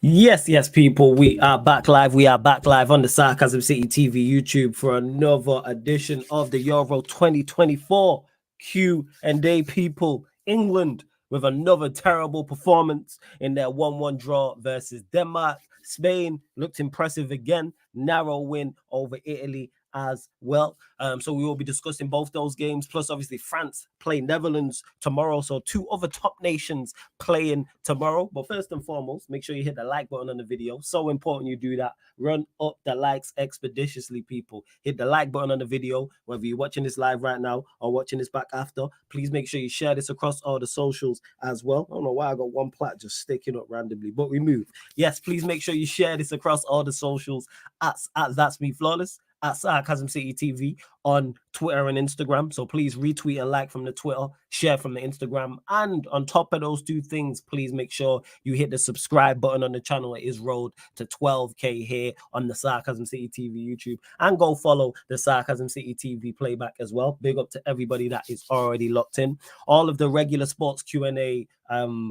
Yes, people. We are back live. We are back live on the Sarcasm City TV YouTube for another edition of the Euro 2024 Q&A. People, England with another terrible performance in their 1-1 draw versus Denmark. Spain looked impressive again. Narrow win over Italy as well. So we will be discussing both those games. Plus, obviously, France play Netherlands tomorrow. So two other top nations playing tomorrow. But first and foremost, make sure you hit the like button on the video. So important you do that. Run up the likes expeditiously, people. Hit the like button on the video, whether you're watching this live right now or watching this back after. Please make sure you share this across all the socials as well. I don't know why I got one plat just sticking up randomly, but we move. Yes, please make sure you share this across all the socials at That's Me Flawless, at Sarcasm City TV on Twitter and Instagram. So please retweet and like from the Twitter, share from the Instagram. And on top of those two things, please make sure you hit the subscribe button on the channel. It is road to 12K here on the Sarcasm City TV YouTube. And go follow the Sarcasm City TV playback as well. Big up to everybody that is already locked in. All of the regular sports Q&A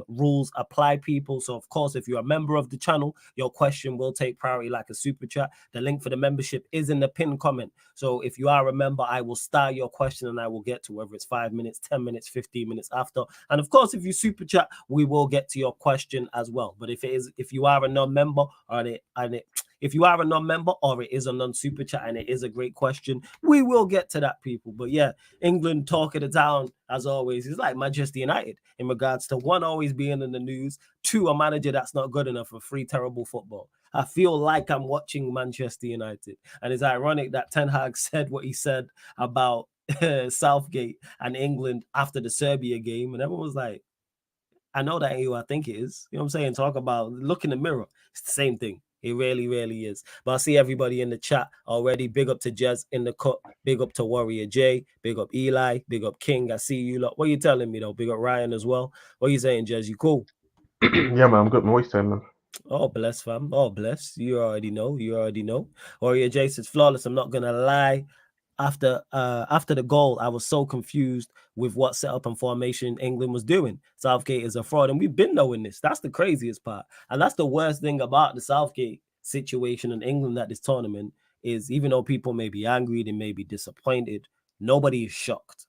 rules apply, people. So of course, if you're a member of the channel, your question will take priority like a super chat. The link for the membership is in the pinned comment. So if you are a member, I will start your question and I will get to whether it's 5 minutes, 10 minutes, 15 minutes after. And of course, if you super chat, we will get to your question as well. But if you are a non-member if you are a non-member or it is a non-super chat and it is a great question, we will get to that, people. But yeah, England talk of the town, as always, is like Manchester United in regards to one, always being in the news, two, a manager that's not good enough, for three, terrible football. I feel like I'm watching Manchester United. And it's ironic that Ten Hag said what he said about Southgate and England after the Serbia game. And everyone was like, I know that ain't who I think it is. You know what I'm saying? Talk about, look in the mirror. It's the same thing. It really, really is. But I see everybody in the chat already. Big up to Jez in the cut. Big up to Warrior J. Big up Eli. Big up King. I see you lot. What are you telling me, though? Big up Ryan as well. What are you saying, Jez? You cool? Yeah, man, I'm good. What are you saying, man? Oh, bless, fam. Oh, bless. You already know. You already know. Warrior J says, flawless. I'm not going to lie. After the goal, I was so confused with what setup and formation England was doing. Southgate is a fraud, and we've been knowing this. That's the craziest part, and that's the worst thing about the Southgate situation in England at this tournament is, even though people may be angry, they may be disappointed, nobody is shocked.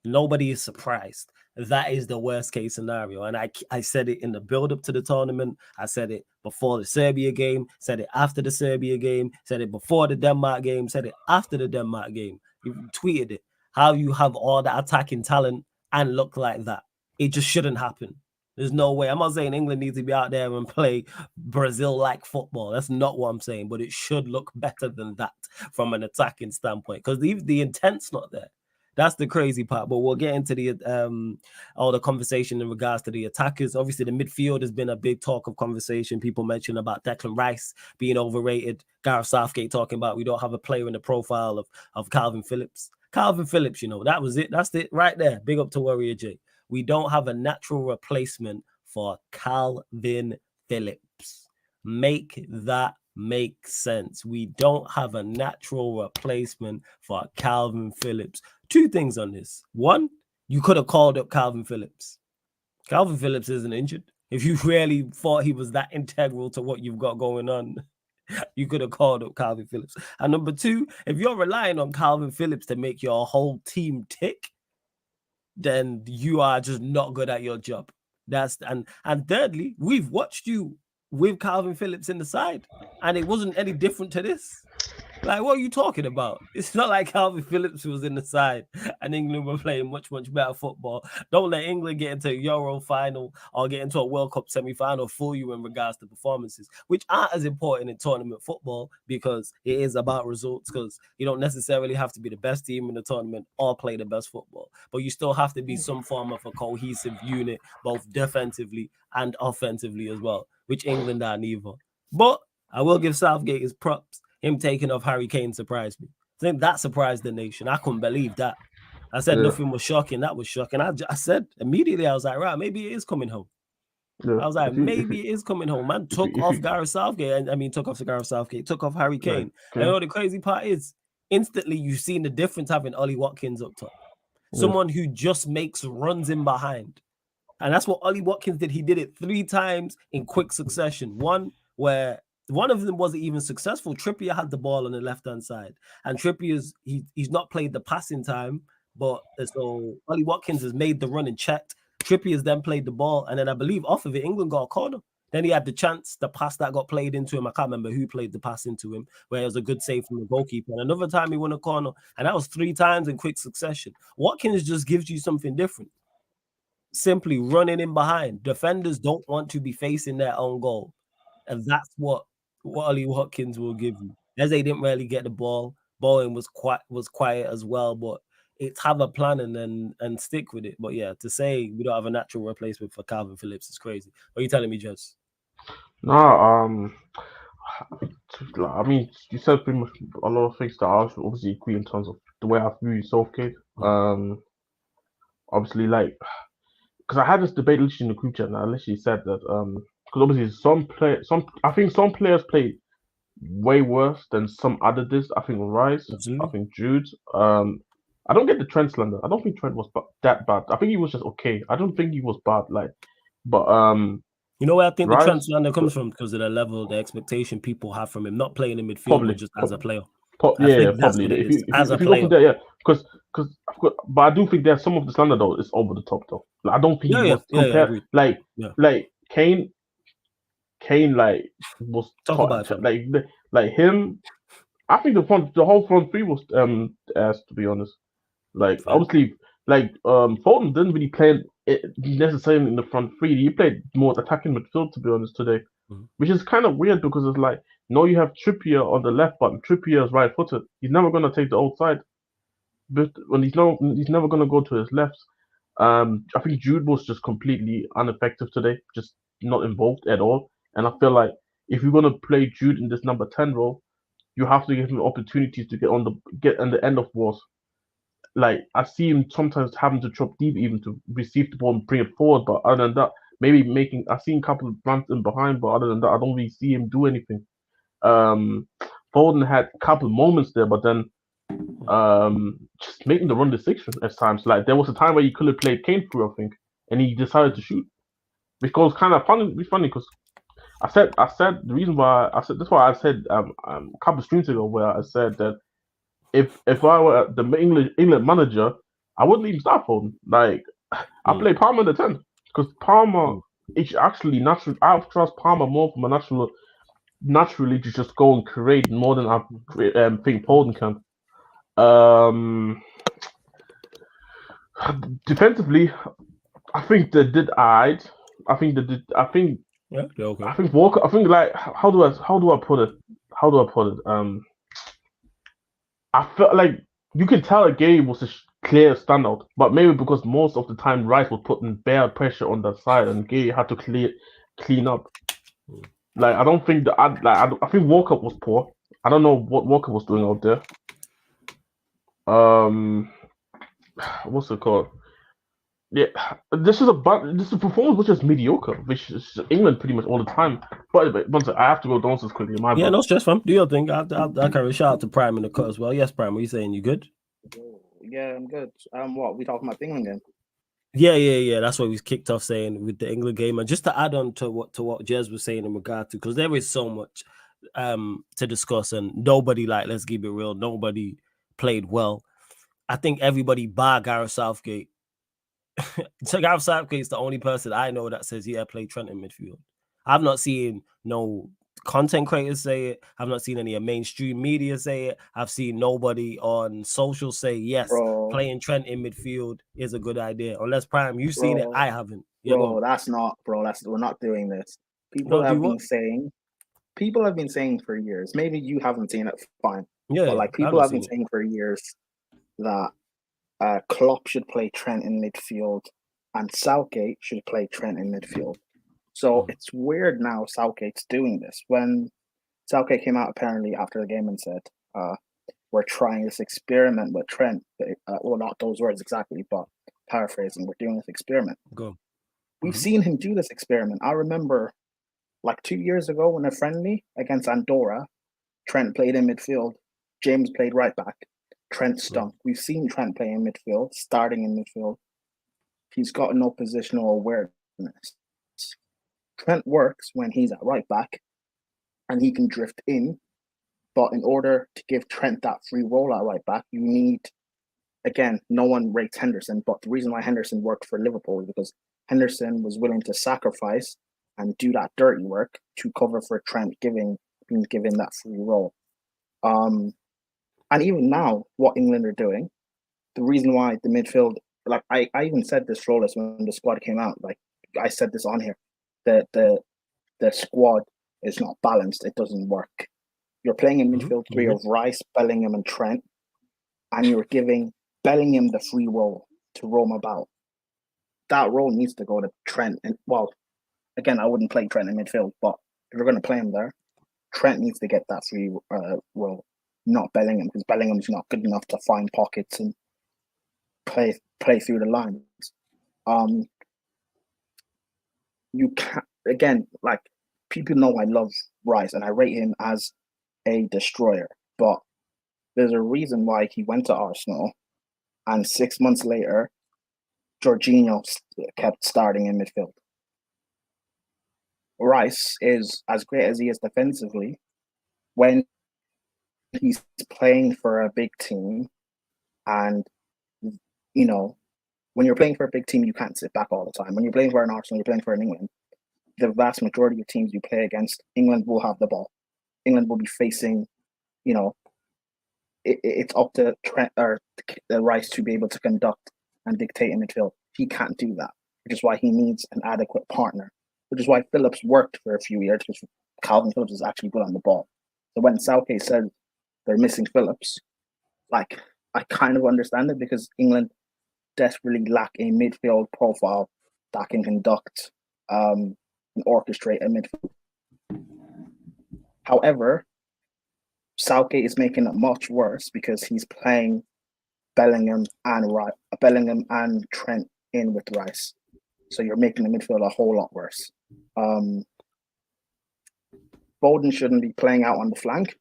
Nobody is surprised. That is the worst case scenario. And I said it in the build-up to the tournament. I said it before the Serbia game, said it after the Serbia game, said it before the Denmark game, said it after the Denmark game. You tweeted it. How you have all the attacking talent and look like that. It just shouldn't happen. There's no way. I'm not saying England needs to be out there and play Brazil-like football. That's not what I'm saying. But it should look better than that from an attacking standpoint, because the intent's not there. That's the crazy part. But we'll get into the all the conversation in regards to the attackers. Obviously, the midfield has been a big talk of conversation. People mention about Declan Rice being overrated. Gareth Southgate talking about we don't have a player in the profile of Calvin Phillips. Calvin Phillips, you know, that was it. That's it right there. Big up to Warrior J. We don't have a natural replacement for Calvin Phillips. Make that make sense. We don't have a natural replacement for Calvin Phillips. Two things on this. One, you could have called up Calvin Phillips. Calvin Phillips isn't injured. If you really thought he was that integral to what you've got going on, you could have called up Calvin Phillips. And number two, if you're relying on Calvin Phillips to make your whole team tick, then you are just not good at your job. And thirdly, we've watched you with Calvin Phillips in the side, and it wasn't any different to this. Like, what are you talking about? It's not like Calvin Phillips was in the side and England were playing much, much better football. Don't let England get into a Euro final or get into a World Cup semi-final fool you in regards to performances, which aren't as important in tournament football because it is about results, because you don't necessarily have to be the best team in the tournament or play the best football. But you still have to be some form of a cohesive unit, both defensively and offensively as well, which England are neither. But I will give Southgate his props. Him taking off Harry Kane surprised me. I think that surprised the nation. I couldn't believe that. I said nothing was shocking. That was shocking. I said immediately, I was like, right, maybe it is coming home. Yeah. I was like, maybe it is coming home. Man, took off Gareth Southgate. Took off Gareth Southgate. Took off Harry Kane. Right. And you know the crazy part is, instantly you've seen the difference having Ollie Watkins up top. Someone who just makes runs in behind. And that's what Ollie Watkins did. He did it 3 times in quick succession. One where one of them wasn't even successful. Trippier had the ball on the left-hand side. And Trippier's he's not played the passing time, but so Ollie Watkins has made the run and checked. Trippier's then played the ball, and then I believe off of it, England got a corner. Then he had the chance, the pass that got played into him. I can't remember who played the pass into him, where it was a good save from the goalkeeper. And another time he won a corner, and that was 3 times in quick succession. Watkins just gives you something different. Simply running in behind. Defenders don't want to be facing their own goal. And that's what Ollie Watkins will give you. As they didn't really get the ball, Bowen was quiet as well, but it's have a plan and stick with it. But yeah, to say we don't have a natural replacement for Calvin Phillips is crazy. What are you telling me, Jess? No, I mean, you said pretty much a lot of things that I obviously agree in terms of the way I view Southgate. Obviously, like, because I had this debate literally in the group chat, and I literally said that because obviously I think some players played way worse than some other did. I think Rice, Absolutely. I think Jude. I don't get the Trent slander. I don't think Trent was that bad. I think he was just okay. I don't think he was bad. Like, but you know where I think Rice, the Trent slander comes from? Because of the level, the expectation people have from him, not playing in midfield, probably, but just as a player. yeah, I think that's probably. what it If is. As a you go player. from there, yeah, because but I do think there's some of the slander though is over the top though. Like, I don't think he was compared. Agreed. Like, Yeah. like Kane like was Talk about it. like him. I think the whole front three was ass, to be honest. Like, Fair. obviously, like Foden didn't really play necessarily in the front three. He played more attacking midfield, to be honest, today, which is kind of weird because it's like, no, you have Trippier on the left, but Trippier is right-footed. He's never gonna take the outside, but when he's never gonna go to his left. I think Jude was just completely ineffective today, just not involved at all. And I feel like if you're gonna play Jude in this number 10 role, you have to give him opportunities to get on the end of balls. Like, I see him sometimes having to drop deep even to receive the ball and bring it forward. But other than that, I've seen a couple of runs in behind, but other than that, I don't really see him do anything. Foden had a couple moments there, but then just making the wrong decision at times. Like, there was a time where he could have played Kane through, I think, and he decided to shoot, which was kind of funny because I said the reason why I said that's why I said a couple of streams ago where I said that if I were the England manager, I wouldn't even start Foden. Like, I play Palmer in the 10 because Palmer is actually natural. I trust Palmer more from a naturally to just go and create more than I think Foden can. Defensively, I think they did alright. I think they did. I think okay. I think Walker. I think, like, how do I put it? I felt like you can tell a game was a clear standout, but maybe because most of the time Rice was putting bare pressure on that side and Gay had to clean up. Like, I don't think I think Walker was poor. I don't know what Walker was doing out there. What's it called? Yeah, this is a performance which is mediocre, which is England pretty much all the time. But I have to go downstairs quickly. No stress, fam. Do your thing. I'll carry a shout out to Prime in the cut as well. Yes, Prime. What are you saying? You good? Yeah, I'm good. What we talking about the England game? Yeah. That's what we kicked off saying with the England game, and just to add on to what Jez was saying in regard to, because there is so much to discuss, and nobody, like, let's keep it real, nobody played well. I think everybody bar Gareth Southgate. So Gareth Southgate is the only person I know that says, yeah, play Trent in midfield. I've not seen no content creators say it. I've not seen any mainstream media say it. I've seen nobody on social say, yes, playing Trent in midfield is a good idea. Unless, Prime, you've seen it, I haven't. Yeah, we're not doing this. People have been saying for years. Maybe you haven't seen it, fine. Yeah, but like, people have been saying for years that Klopp should play Trent in midfield and Southgate should play Trent in midfield. So it's weird now Southgate's doing this. When Southgate came out apparently after the game and said, we're trying this experiment with Trent. Well, not those words exactly, but paraphrasing, we're doing this experiment. We've seen him do this experiment. I remember like 2 years ago when a friendly against Andorra, Trent played in midfield. James played right back. Trent stunk. We've seen Trent play in midfield, starting in midfield. he's got no positional awareness. Trent works when he's at right back and he can drift in. But in order to give Trent that free role at right back, you need, again, no one rates Henderson, but the reason why Henderson worked for Liverpool is because Henderson was willing to sacrifice and do that dirty work to cover for Trent being given that free role. And even now, what England are doing, the reason why the midfield, like I even said this, Flawless, when the squad came out, like I said this on here, the squad is not balanced. It doesn't work. You're playing in midfield three of Rice, Bellingham, and Trent, and you're giving Bellingham the free role to roam about. That role needs to go to Trent. And well, again, I wouldn't play Trent in midfield, but if you're going to play him there, Trent needs to get that free role, not Bellingham, because Bellingham's not good enough to find pockets and play through the lines. You can't, again, like, people know I love Rice and I rate him as a destroyer, but there's a reason why he went to Arsenal, and 6 months later, Jorginho kept starting in midfield. Rice is as great as he is defensively. When he's playing for a big team, and you know, when you're playing for a big team, you can't sit back all the time. When you're playing for an Arsenal, you're playing for an England. The vast majority of teams you play against, England will have the ball. England will be facing, you know, it's up to Trent or Rice to be able to conduct and dictate in midfield. He can't do that, which is why he needs an adequate partner, which is why Phillips worked for a few years, because Calvin Phillips is actually good on the ball. So when Southgate said they're missing Phillips, like, I kind of understand it, because England desperately lack a midfield profile that can conduct and orchestrate a midfield. However, Southgate is making it much worse because he's playing Bellingham and Trent in with Rice. So you're making the midfield a whole lot worse. Foden shouldn't be playing out on the flank.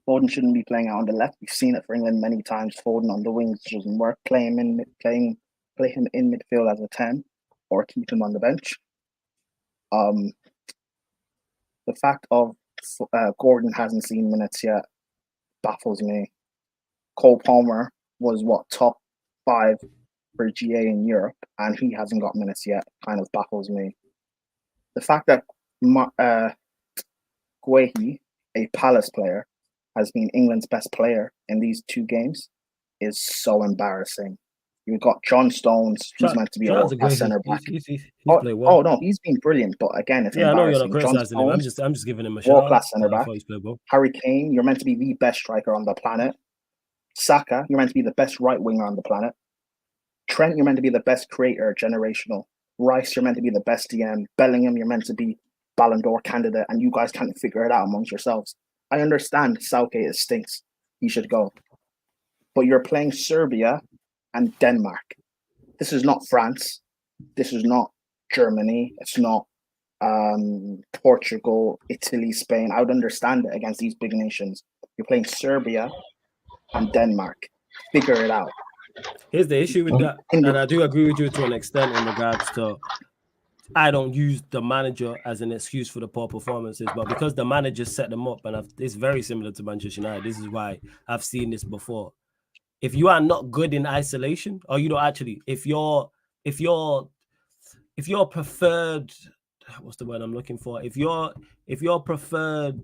Foden shouldn't be playing out on the left. We've seen it for England many times. Foden on the wings doesn't work. Play him in midfield as a 10, or keep him on the bench. The fact of Gordon hasn't seen minutes yet baffles me. Cole Palmer was top 5 for GA in Europe, and he hasn't got minutes yet. Kind of baffles me. The fact that Guehi, a Palace player, has been England's best player in these 2 games is so embarrassing. You've got John Stones, who's meant to be a centre back. He's played well. Oh no, he's been brilliant. But again, it's embarrassing. I know you're not criticizing him. I'm just giving him a shot. World-class centre back. Well. Harry Kane, you're meant to be the best striker on the planet. Saka, you're meant to be the best right winger on the planet. Trent, you're meant to be the best creator, generational. Rice, you're meant to be the best DM. Bellingham, you're meant to be Ballon d'Or candidate, and you guys can't figure it out amongst yourselves. I understand Southgate stinks. He should go. But you're playing Serbia and Denmark. This is not France. This is not Germany. It's not Portugal, Italy, Spain. I would understand it against these big nations. You're playing Serbia and Denmark. Figure it out. Here's the issue with that, and I do agree with you to an extent in regards to, I don't use the manager as an excuse for the poor performances, but because the manager set them up, and it's very similar to Manchester United. This is why I've seen this before. If you are not good in isolation, or you don't actually, if your preferred, what's the word I'm looking for? If your preferred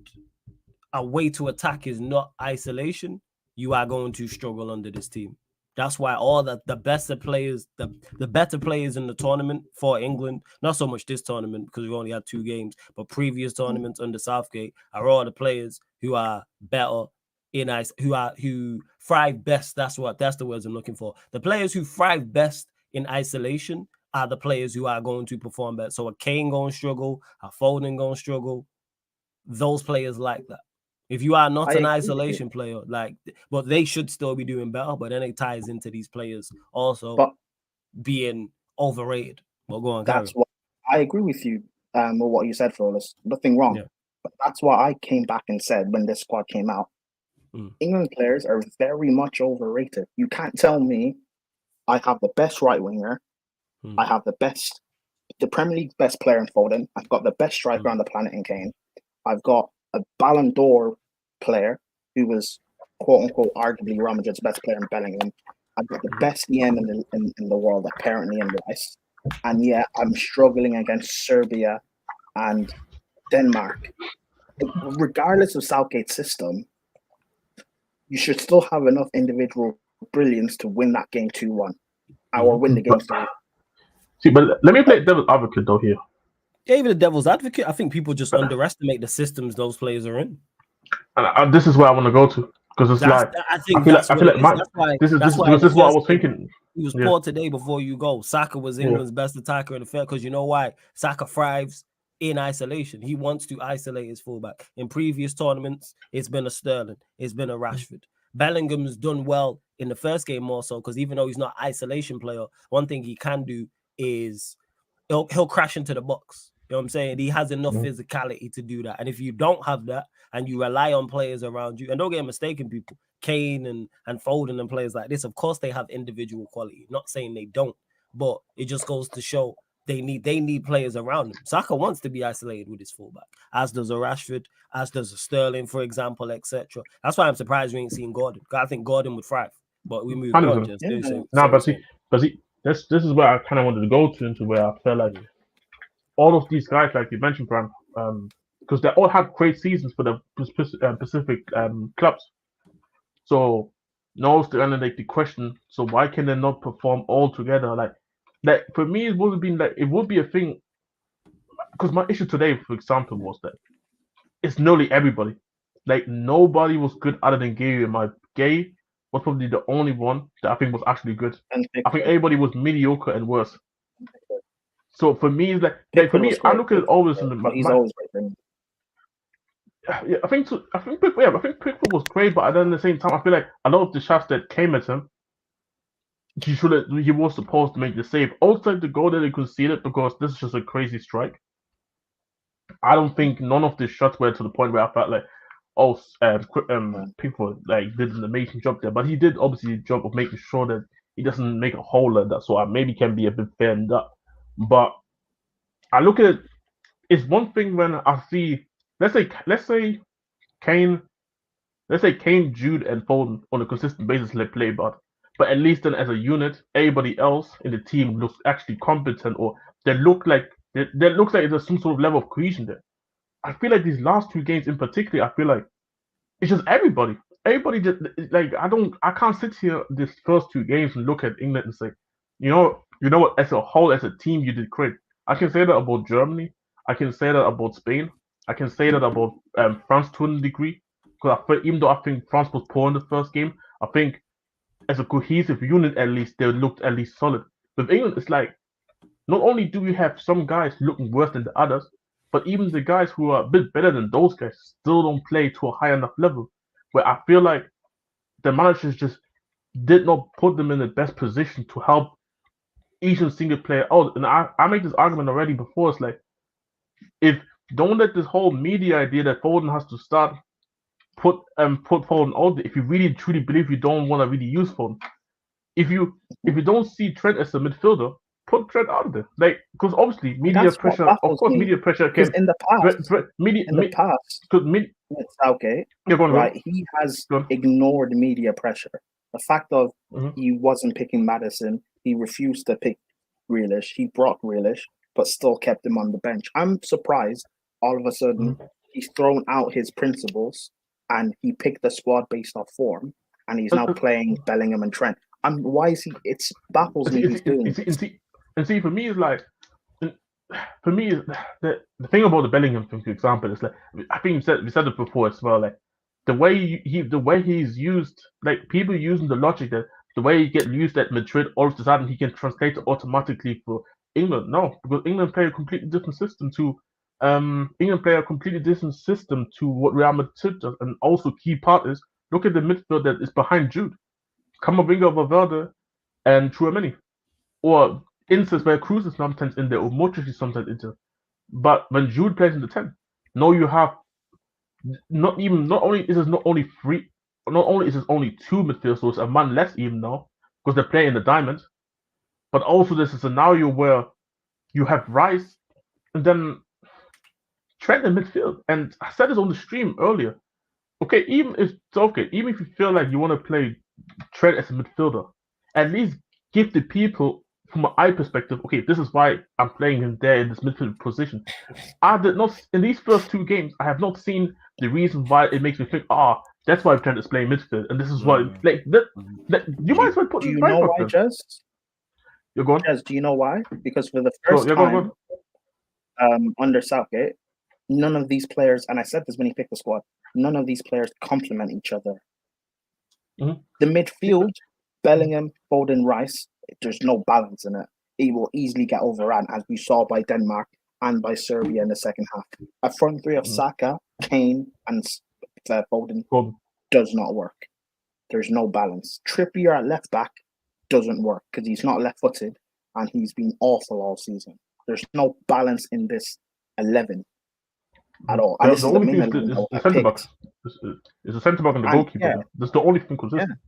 a way to attack is not isolation, you are going to struggle under this team. That's why all the better players in the tournament for England, not so much this tournament because we've only had 2 games, but previous tournaments under Southgate, are all the players who are better in ice, who thrive best. That's the words I'm looking for. The players who thrive best in isolation are the players who are going to perform better. So a Kane going to struggle, a Foden going to struggle. Those players like that. If you are not an isolation player, but they should still be doing better. But then it ties into these players also being overrated. Well, go on. That's what I agree with you with what you said, Flawless. Nothing wrong. Yeah. But that's why I came back and said when this squad came out, England players are very much overrated. You can't tell me I have the best right winger, I have the Premier League's best player in Foden. I've got the best striker on the planet in Kane. I've got a Ballon d'Or player who was quote unquote arguably Real Madrid's best player in Bellingham. I've got the best EM in the world apparently in Rice, and yet I'm struggling against Serbia and Denmark. Regardless of Southgate's system, you should still have enough individual brilliance to win that game 2-1 or win the game 3. See, but let me play devil's advocate though here. Even the devil's advocate, I think people just underestimate the systems those players are in. And this is where I want to go to, because it's I feel like this is what I was thinking. He was poor today before you go. Saka was England's best attacker in the field, because you know why? Saka thrives in isolation. He wants to isolate his fullback. In previous tournaments, it's been a Sterling, it's been a Rashford. Bellingham's done well in the first game more so, because even though he's not an isolation player, one thing he can do is he'll crash into the box. You know what I'm saying? He has enough physicality to do that. And if you don't have that and you rely on players around you, and don't get mistaken, people, Kane and Foden and players like this, of course they have individual quality. Not saying they don't, but it just goes to show they need players around him. Saka wants to be isolated with his fullback, as does a Rashford, as does a Sterling, for example, etc. That's why I'm surprised we ain't seen Gordon. I think Gordon would thrive, but we moved on. But see, this is where I kind of wanted to go to, into where I felt like all of these guys, like you mentioned, Bram, because they all had great seasons for the Pacific clubs. So now it's kind of like the question: so why can they not perform all together? Like for me, it would have been like, it would be a thing. Because my issue today, for example, was that it's nearly everybody. Like nobody was good other than Gay. Gay was probably the only one that I think was actually good. I think everybody was mediocre and worse. So for me, it's like for me, I look at it always in the. He's always great. Yeah, I think Pickford was great, but then at the same time, I feel like a lot of the shots that came at him, he was supposed to make the save. Also, the goal that they conceded, because this is just a crazy strike. I don't think none of the shots were to the point where I felt like, Pickford like did an amazing job there, but he did obviously the job of making sure that he doesn't make a hole at that. So I maybe can be a bit fair in that. But I look at it, it's one thing when I see, let's say Kane, Jude, and Foden on a consistent basis play, but at least then as a unit, everybody else in the team looks actually competent, or they look like there's some sort of level of cohesion there. I feel like these last 2 games in particular, I feel like it's just everybody. Everybody just like I can't sit here these first 2 games and look at England and say, you know what, as a whole, as a team, you did great. I can say that about Germany. I can say that about Spain. I can say that about France to a degree. Because even though I think France was poor in the first game, I think as a cohesive unit, at least, they looked at least solid. With England, it's like, not only do we have some guys looking worse than the others, but even the guys who are a bit better than those guys still don't play to a high enough level. Where I feel like the managers just did not put them in the best position to help each and single player out. And I make this argument already before. It's like, if don't let this whole media idea that Foden has to start put Foden out there. If you really truly believe you don't want to really use Foden, if you don't see Trent as a midfielder, put Trent out there. Like, because obviously media pressure. Of course, media pressure can. In the past, with Southgate, right, he has ignored media pressure. The fact of he wasn't picking Maddison, he refused to pick Grealish. He brought Grealish, but still kept him on the bench. I'm surprised all of a sudden he's thrown out his principles and he picked the squad based off form, and he's now playing Bellingham and Trent. Why is he? It baffles me. He's doing. And see, for me, it's like, for me, the thing about the Bellingham thing, for example, is like, I think we said it before as well. Like the way he's used, like people using the logic that the way he gets used at Madrid, all of a sudden he can translate it automatically for England. No, because England play a completely different system to what Real Madrid does. And also key part is, look at the midfield that is behind Jude. Camavinga, Valverde, and Tchouaméni. Or instances where Cruz is sometimes in there, or Modric is sometimes in there. But when Jude plays in the 10, now you have not only is it only 2 midfielders, so it's a man less even now, because they're playing in the diamond. but also there's a scenario where you have Rice and then Trent in midfield. And I said this on the stream earlier. Even if you feel like you want to play Trent as a midfielder, at least give the people from an eye perspective, okay, this is why I'm playing him there in this midfield position. I did not in these first 2 games, I have not seen the reason why it makes me think, that's why Trent is playing midfield, and this is why you might as well put Do him you right know back why, then. Jez? You're going? Jez, do you know why? Because for the first time under Southgate, none of these players, and I said this when he picked the squad, none of these players complement each other. Mhm. The midfield, Bellingham, Foden, Rice, there's no balance in it. He will easily get overrun, as we saw by Denmark and by Serbia in the second half. A front three of Saka, Kane, and Foden does not work. There's no balance. Trippier at left back doesn't work because he's not left-footed and he's been awful all season. There's no balance in this 11 at all. And The only thing is the centre backs. It's the centre back and the goalkeeper. Yeah. That's the only thing consistent.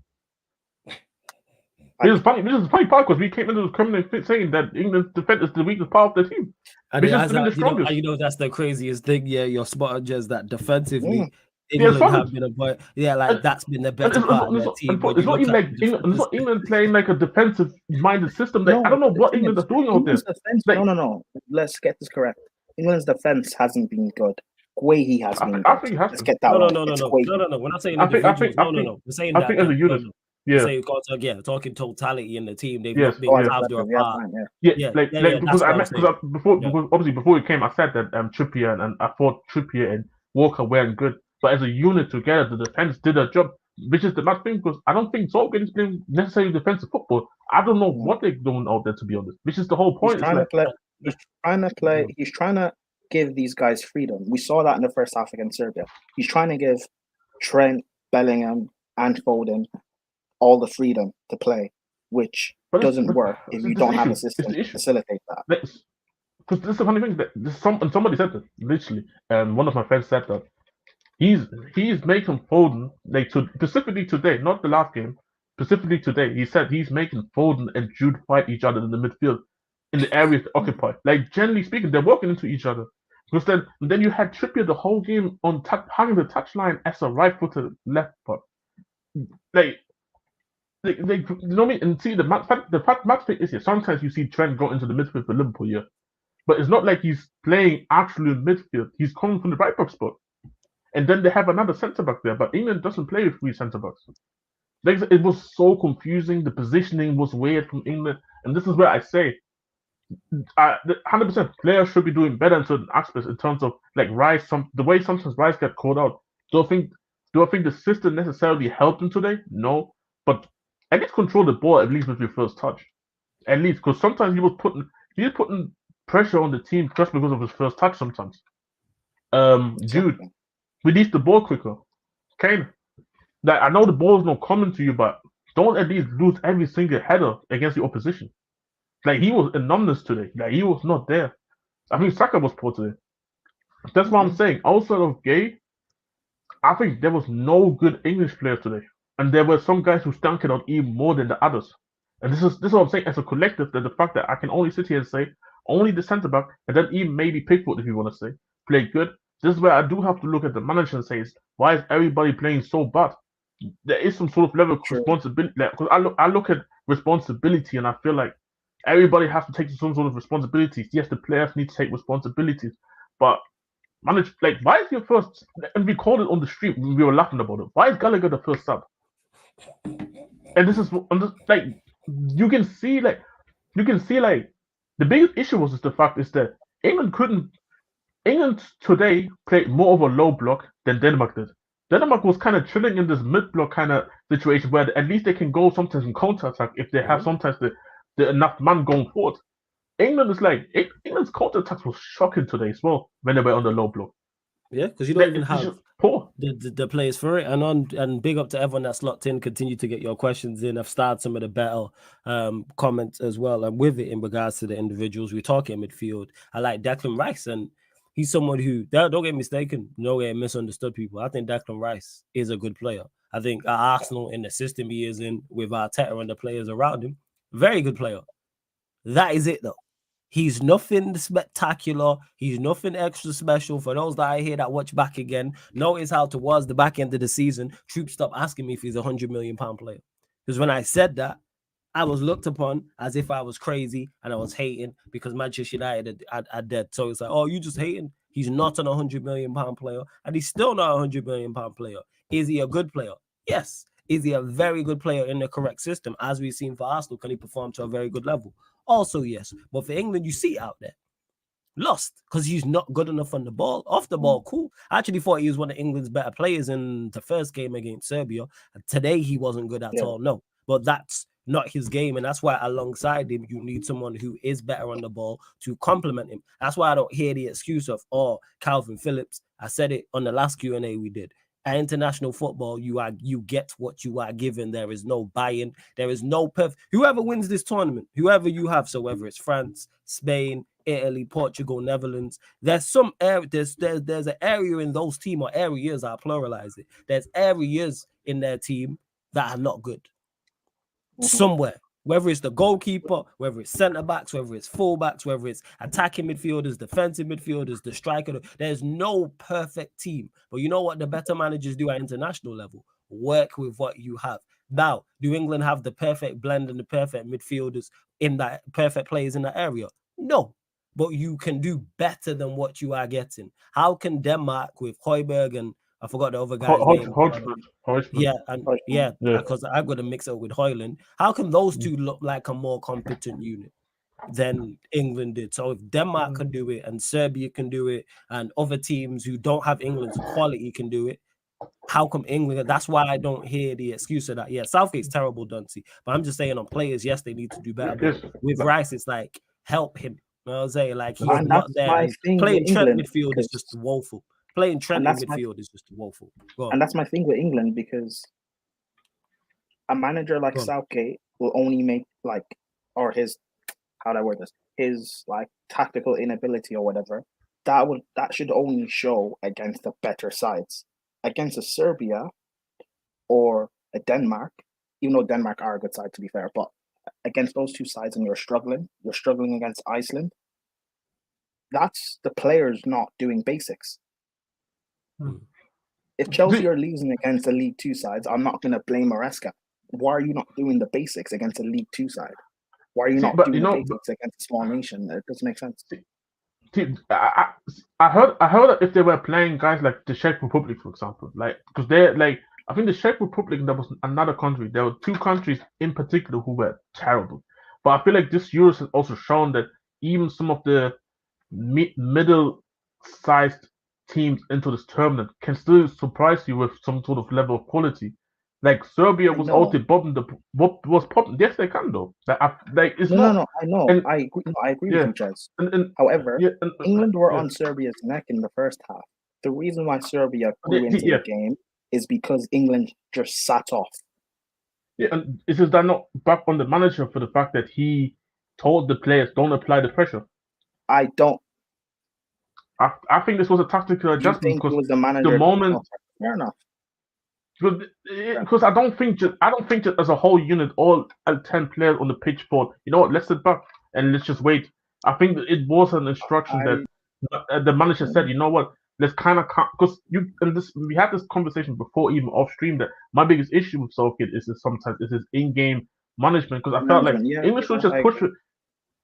This is funny part because we came into the criminal saying that England's defense is the weakest part of the team. And that's the craziest thing. Yeah, you're spot on, Jez, that defensively, England have been that's been the better part of their team. It's not England playing like a defensive-minded system. I don't know what England is doing out there. No. Let's get this correct. England's defense hasn't been good. Guehi has been. Let's get that right. No. We're not saying individuals. No. We're saying that. I think as a unit. Talking totality in the team, they've not been half their part. Before it came, I said that Trippier and I thought Trippier and Walker weren't good, but as a unit together, the defense did a job, which is the bad thing because I don't think Southgate is playing necessarily defensive football. I don't know what they're doing out there, to be honest. Which is the whole point. He's trying to give these guys freedom. We saw that in the first half against Serbia. He's trying to give Trent, Bellingham, and Foden all the freedom to play, which doesn't work if you don't have a system to facilitate that. Because this is the funny thing that somebody said that literally, one of my friends said that he's making Foden specifically today, not the last game, specifically today. He said he's making Foden and Jude fight each other in the midfield in the areas they occupy. Like generally speaking, they're walking into each other. Because then you had Trippier the whole game on hugging the touchline as a right-footed left foot. You know what I mean? And see, the match fit is here. Sometimes you see Trent go into the midfield for Liverpool here. But it's not like he's playing actually in midfield. He's coming from the right back spot. And then they have another centre-back there. But England doesn't play with 3 centre-backs. It was so confusing. The positioning was weird from England. And this is where I say, 100% players should be doing better in certain aspects in terms of like Rice. The way sometimes Rice get caught out. Do I think the system necessarily helped him today? No. But at least control the ball at least with your first touch. At least, because sometimes he was putting pressure on the team just because of his first touch sometimes. Jude, release the ball quicker. Kane, I know the ball is not coming to you, but don't at least lose every single header against the opposition. Like he was in numbness today. Like he was not there. I think Saka was poor today. That's what I'm saying. Outside of Gay, I think there was no good English player today. And there were some guys who stunk it out even more than the others. And this is what I'm saying as a collective, that the fact that I can only sit here and say only the centre back, and then even maybe Pickford, if you want to say, played good. This is where I do have to look at the manager and say, why is everybody playing so bad? There is some sort of level of responsibility. Because I look at responsibility and I feel like everybody has to take some sort of responsibilities. Yes, the players need to take responsibilities, but why is your first? And we called it on the street. We were laughing about it. Why is Gallagher the first sub? And this is you can see the biggest issue was the fact is that England today played more of a low block than Denmark did. Denmark was kind of chilling in this mid block kind of situation where at least they can go sometimes in counter attack if they have sometimes the enough man going forward. England's counter attacks was shocking today as well when they were on the low block. Yeah, because you don't even have the players for it. And big up to everyone that's locked in. Continue to get your questions in. I've started some of the better comments as well. And with it in regards to the individuals we're talking midfield, I like Declan Rice, and he's someone who, don't get mistaken, no way misunderstood people. I think Declan Rice is a good player. I think Arsenal in the system he is in with Arteta and the players around him, very good player. That is it, though. He's nothing spectacular. He's nothing extra special. For those that I hear that watch back again, notice how towards the back end of the season, Troop stopped asking me if he's £100 million player. Because when I said that, I was looked upon as if I was crazy and I was hating because Manchester United are dead. So it's like, oh, you just hating. He's not an £100 million player, and he's still not a £100 million player. Is he a good player? Yes. Is he a very good player in the correct system? As we've seen for Arsenal, can he perform to a very good level? Also, yes. But for England, you see it out there. Lost because he's not good enough on the ball. Off the ball, cool. I actually thought he was one of England's better players in the first game against Serbia. And today, he wasn't good at all, no. But that's not his game. And that's why alongside him, you need someone who is better on the ball to complement him. That's why I don't hear the excuse of, oh, Calvin Phillips. I said it on the last Q&A we did. At international football, you get what you are given. There is no buy-in. There is no whoever wins this tournament, whoever you have, so whether it's France, Spain, Italy, Portugal, Netherlands, there's some area. There's an area in those teams, or areas, I pluralize it. There's areas in their team that are not good. Somewhere. Whether it's the goalkeeper, whether it's centre backs, whether it's full backs, whether it's attacking midfielders, defensive midfielders, the striker, there's no perfect team. But you know what the better managers do at international level? Work with what you have. Now, do England have the perfect blend and the perfect midfielders in that perfect players in that area? No. But you can do better than what you are getting. How can Denmark with Højbjerg and I forgot the other guy's name. Hodgman. Yeah, because I've got to mix it with Højlund. How can those two look like a more competent unit than England did? So if Denmark can do it and Serbia can do it and other teams who don't have England's quality can do it, how come England? That's why I don't hear the excuse of that. Yeah, Southgate's terrible, Duncy. But I'm just saying on players, yes, they need to do better. But with Rice, it's like, help him. You know what I'm saying? Like, he's not there. Playing Trent midfield is just woeful. Playing Trent in midfield is just woeful. And that's my thing with England, because a manager like Southgate will only make his tactical inability or whatever. That should only show against the better sides. Against a Serbia or a Denmark, even though Denmark are a good side to be fair, but against those two sides and you're struggling against Iceland, that's the players not doing basics. If Chelsea are losing against the League Two sides, I'm not going to blame Maresca. Why are you not doing the basics against a League Two side? Why are you not doing the basics against a small nation? It doesn't make sense. I heard that if they were playing guys like the Czech Republic, for example, because they're I think the Czech Republic, there was another country. There were two countries in particular who were terrible. But I feel like this Euros has also shown that even some of the middle-sized teams into this tournament can still surprise you with some sort of level of quality. Like Serbia was out there popping. Yes, they can though. It's no. I know. And, I agree with you, Jez. However, England were on Serbia's neck in the first half. The reason why Serbia grew into the game is because England just sat off. Yeah, and is that not back on the manager for the fact that he told the players don't apply the pressure? I don't. I think this was a tactical adjustment because the moment. Fair enough. Because I don't think just as a whole unit, all 10 players on the pitch thought, you know what, let's sit back and let's just wait. I think that it was an instruction that the manager said, you know what, let's kind of, because we had this conversation before even off stream, that my biggest issue with Southgate is his in-game management, because I felt like England should just push it,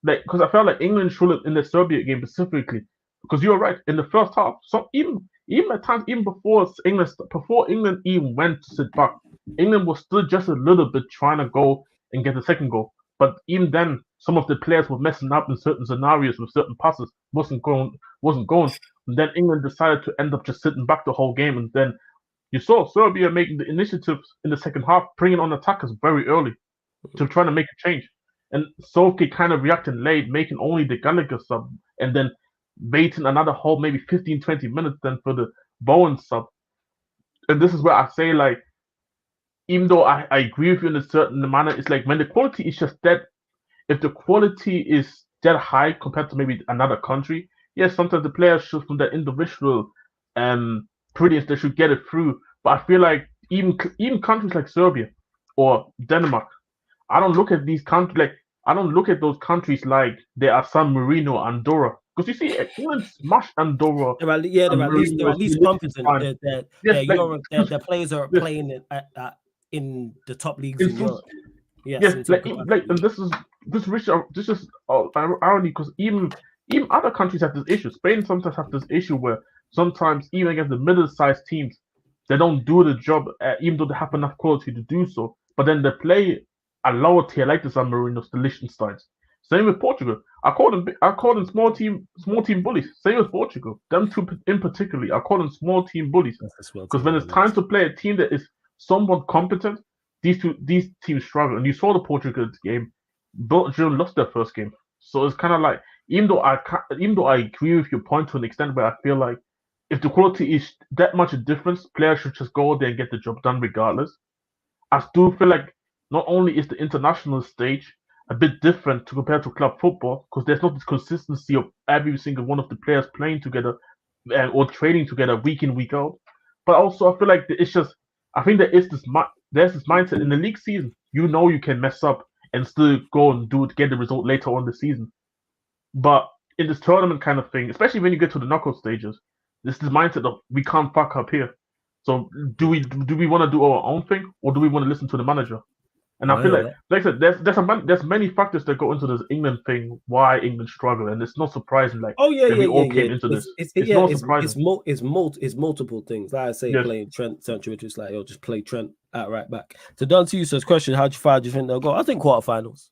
because I felt like England should have, in the Serbia game specifically, because you're right, in the first half, so even at times, even before England even went to sit back, England was still just a little bit trying to go and get the second goal. But even then, some of the players were messing up in certain scenarios with certain passes, wasn't going. And then England decided to end up just sitting back the whole game. And then you saw Serbia making the initiatives in the second half, bringing on attackers very early to try to make a change. And Southgate kind of reacted late, making only the Gallagher sub, and then waiting another whole maybe 15-20 minutes then for the Bowen sub. And this is where I say, like, even though I agree with you in a certain manner, it's like when the quality is just that, if the quality is that high compared to maybe another country, yes, sometimes the players should, from their individual brilliance, they should get it through. But I feel like even countries like Serbia or Denmark, I don't look at these countries like I don't look at those countries like they are San Marino, Andorra. Because you see, England smashed Andorra. They're at San Marino, least competent. Liechtenstein. Their Yes, like Europe, their players are yes, playing in the top leagues in Europe. Yes, yes, in some like, and capacity. this is irony because even other countries have this issue. Spain sometimes have this issue where sometimes even against the middle-sized teams, they don't do the job, even though they have enough quality to do so. But then they play a lower tier like the San Marinos, the Liechtensteins. Same with Portugal. I call them small team bullies. Same with Portugal. Them two in particular, I call them small team bullies. That's as well Because too, when it's time to play a team that is somewhat competent, these teams struggle. And you saw the Portugal game. Belgium lost their first game, so it's kind of like even though I agree with your point to an extent, where I feel like if the quality is that much a difference, players should just go there and get the job done regardless. I still feel like not only is the international stage a bit different to compare to club football because there's not this consistency of every single one of the players playing together or training together week in week out, but also I feel like it's just I think there's this mindset in the league season. You know you can mess up and still go and get the result later on the season. But in this tournament kind of thing, especially when you get to the knockout stages, this mindset of we can't fuck up here. So do we want to do our own thing or do we want to listen to the manager? And I feel like I said, there's many factors that go into this England thing. Why England struggle, and it's not surprising. Like we all came into this. It's multiple things. Like I say, playing Trent central, which is like just play Trent at right back. So Don to you, so question: how do you think they'll go? I think quarterfinals.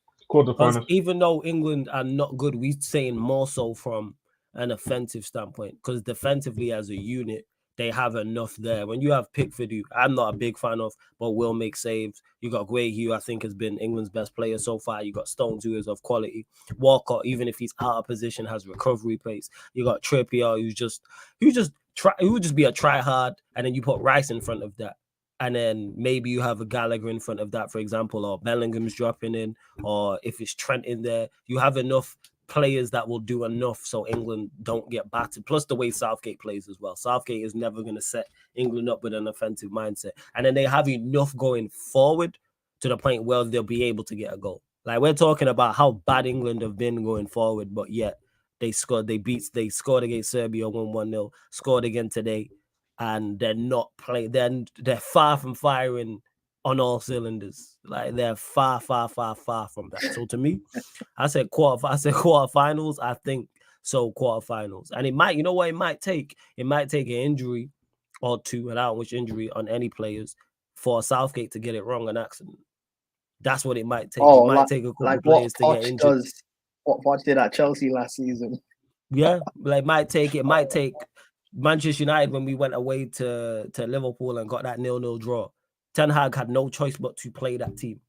Even though England are not good, we're saying more so from an offensive standpoint because defensively as a unit, they have enough there. When you have Pickford, who I'm not a big fan of, but will make saves. You got Gueye, who I think has been England's best player so far. You got Stones, who is of quality. Walcott, even if he's out of position, has recovery pace. You got Trippier, who would just be a try hard, and then you put Rice in front of that. And then maybe you have a Gallagher in front of that, for example, or Bellingham's dropping in, or if it's Trent in there, you have enough players that will do enough so England don't get battered. Plus the way Southgate plays as well. Southgate is never going to set England up with an offensive mindset. And then they have enough going forward to the point where they'll be able to get a goal. Like we're talking about how bad England have been going forward, but yet they scored against Serbia 1-0, scored again today. And they're not playing. They're far from firing on all cylinders. Like they're far from that. So to me, I said quarterfinals. I think so. Quarterfinals, and it might. You know what? It might take an injury or two, and I don't wish injury on any players for Southgate to get it wrong an accident. That's what it might take. It might take a couple players to get injured. What Poch did at Chelsea last season. Yeah, like it might take. Manchester United, when we went away to Liverpool and got that 0-0 draw, Ten Hag had no choice but to play that team.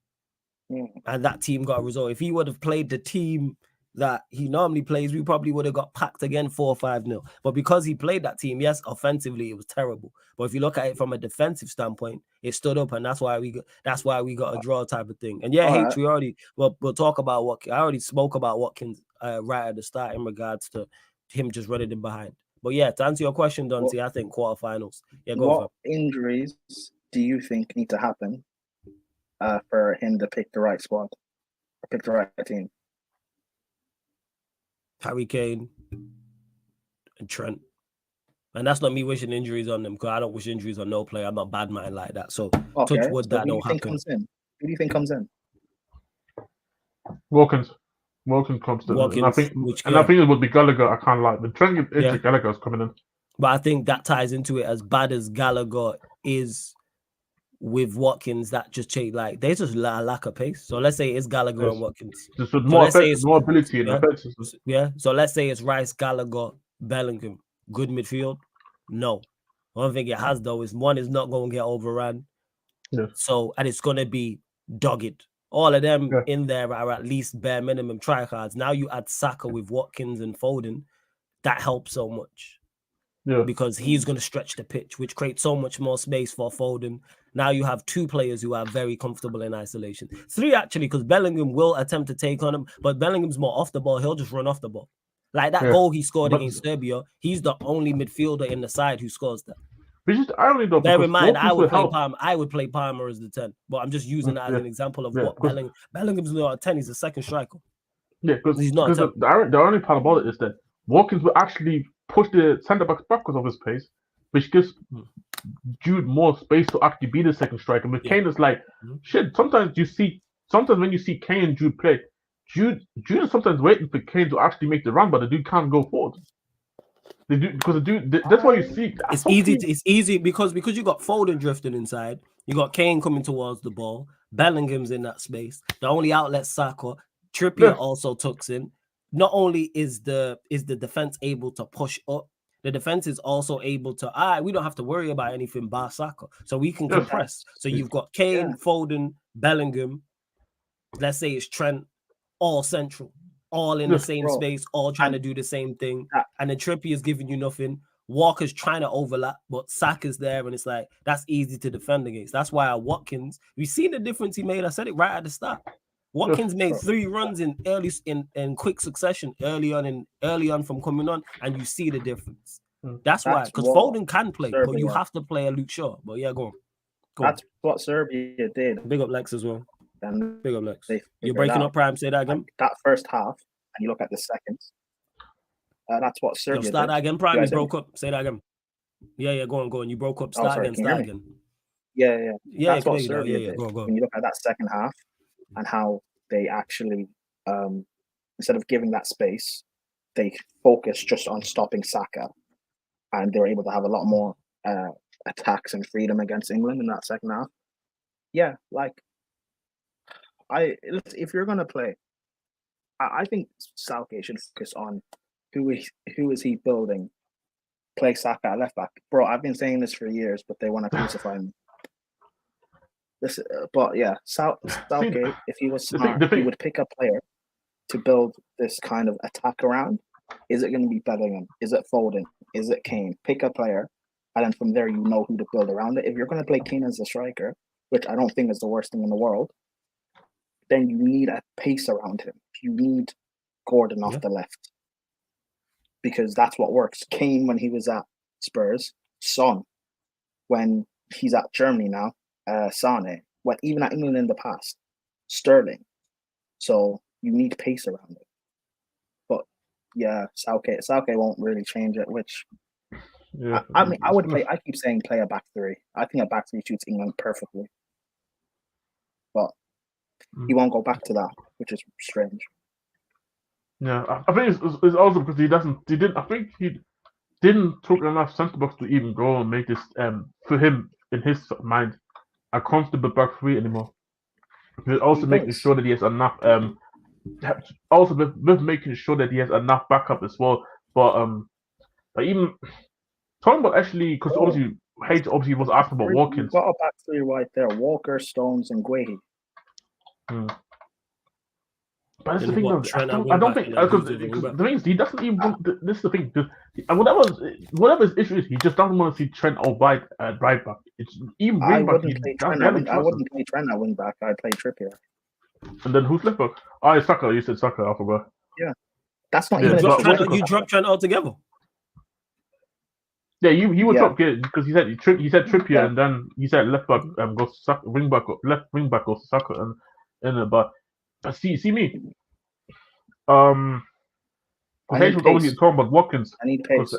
And that team got a result. If he would have played the team that he normally plays, we probably would have got packed again 4-5-0. But because he played that team, yes, offensively it was terrible. But if you look at it from a defensive standpoint, it stood up, and that's why we got a draw type of thing. And we'll talk about what I already spoke about Watkins right at the start in regards to him just running in behind. But yeah, to answer your question, Dante, I think quarterfinals. Yeah, go What injuries do you think need to happen for him to pick the right squad, or pick the right team? Harry Kane and Trent. And that's not me wishing injuries on them, because I don't wish injuries on no player. I'm not bad man like that. So touch wood that don't happen. Who do you think comes in? Watkins comes in. And I think it would be Gallagher. I can't lie. But Trent Gallagher's coming in. But I think that ties into it. As bad as Gallagher is with Watkins, that just change. Like there's just a lack of pace. So let's say it's Gallagher and Watkins. Just with more ability and effectiveness. Yeah. So let's say it's Rice, Gallagher, Bellingham. Good midfield. No. One thing it has though is one is not going to get overrun. Yeah. So and it's going to be dogged. All of them in there are at least bare minimum tryhards. Now you add Saka with Watkins and Foden, that helps so much. Yeah. Because he's going to stretch the pitch, which creates so much more space for Foden. Now you have two players who are very comfortable in isolation. Three, actually, because Bellingham will attempt to take on him, but Bellingham's more off the ball. He'll just run off the ball. Like that goal he scored against Serbia, he's the only midfielder in the side who scores that. Which is the irony though. Bear because in mind, I Watkins would will play help. Palmer. I would play Palmer as the 10, but I'm just using that as an example of what because- Bellingham's not a 10. He's a second striker. Yeah, He's not because the irony part about it is that Watkins will actually push the centre backs backwards of his pace, which gives Jude more space to actually be the second striker. But Kane is like, shit. Sometimes when you see Kane and Jude play, Jude is sometimes waiting for Kane to actually make the run, but the dude can't go forward. They do because the dude. That's why you see. It's easy. It's easy because you got Foden drifting inside. You got Kane coming towards the ball. Bellingham's in that space. The only outlet Saka. Trippier also tucks in. Not only is the defense able to push up, the defense is also able to. We don't have to worry about anything bar Saka, so we can compress. So you've got Kane, Foden, Bellingham. Let's say it's Trent, all central, all in the same space, all trying to do the same thing. And then Trippier is giving you nothing. Walker's trying to overlap, but Saka's there, and it's like that's easy to defend against. That's why Watkins. We've seen the difference he made. I said it right at the start. Watkins made 3 runs in quick succession early on from coming on, and you see the difference. That's why, because Foden can play, but you have to play a Luke Shaw. But yeah, go on. That's what Serbia did. Big up Lex as well. And big up Lex. You're breaking up, Prime. Say that again. That first half, and you look at the seconds. That's what Serbia start did. That again, Prime. You broke up. Say that again. Yeah, go on. You broke up. Start again. Yeah. That's what Serbia did. Go. When you look at that second half and how they actually, instead of giving that space, they focused just on stopping Saka, and they were able to have a lot more attacks and freedom against England in that second half. Yeah, if you're gonna play, I think Southgate should focus on who is he building. Play Saka at left back, bro. I've been saying this for years, but they want to crucify me. But yeah, Southgate, if he was smart, he would pick a player to build this kind of attack around. Is it going to be Bellingham? Is it Foden? Is it Kane? Pick a player, and then from there you know who to build around it. If you're going to play Kane as a striker, which I don't think is the worst thing in the world, then you need a pace around him. You need Gordon off the left, because that's what works. Kane when he was at Spurs, Son when he's at Germany now, Sane, even at England in the past, Sterling. So you need pace around it. But yeah, Southgate won't really change it. Which I mean, I would play. I keep saying play a back 3. I think a back 3 suits England perfectly. But he won't go back to that, which is strange. Yeah, I think it's also because I think he didn't took enough centre backs to even go and make this for him in his mind a comfortable back 3 anymore. But also making sure that he has enough also with making sure that he has enough backup as well. But even talking about actually, because obviously H was asking about Watkins. Got a back 3 right there: Walker, Stones, and Guehi. But that's the thing, though. I don't think because the thing is he doesn't even. This is the thing. Whatever his issue is, he just doesn't want to see Trent or right back. It's even I wouldn't play Trent at wing back. I'd play Trippier. And then who's left back? It's Saka. You said Saka. I forgot. Yeah, that's not even. You drop Trent altogether. Yeah, you would drop because he said Trippier, and then he said left back goes Saka, left wing back goes Saka, and but see me. Hayes was obviously talking about Watkins. I need pace.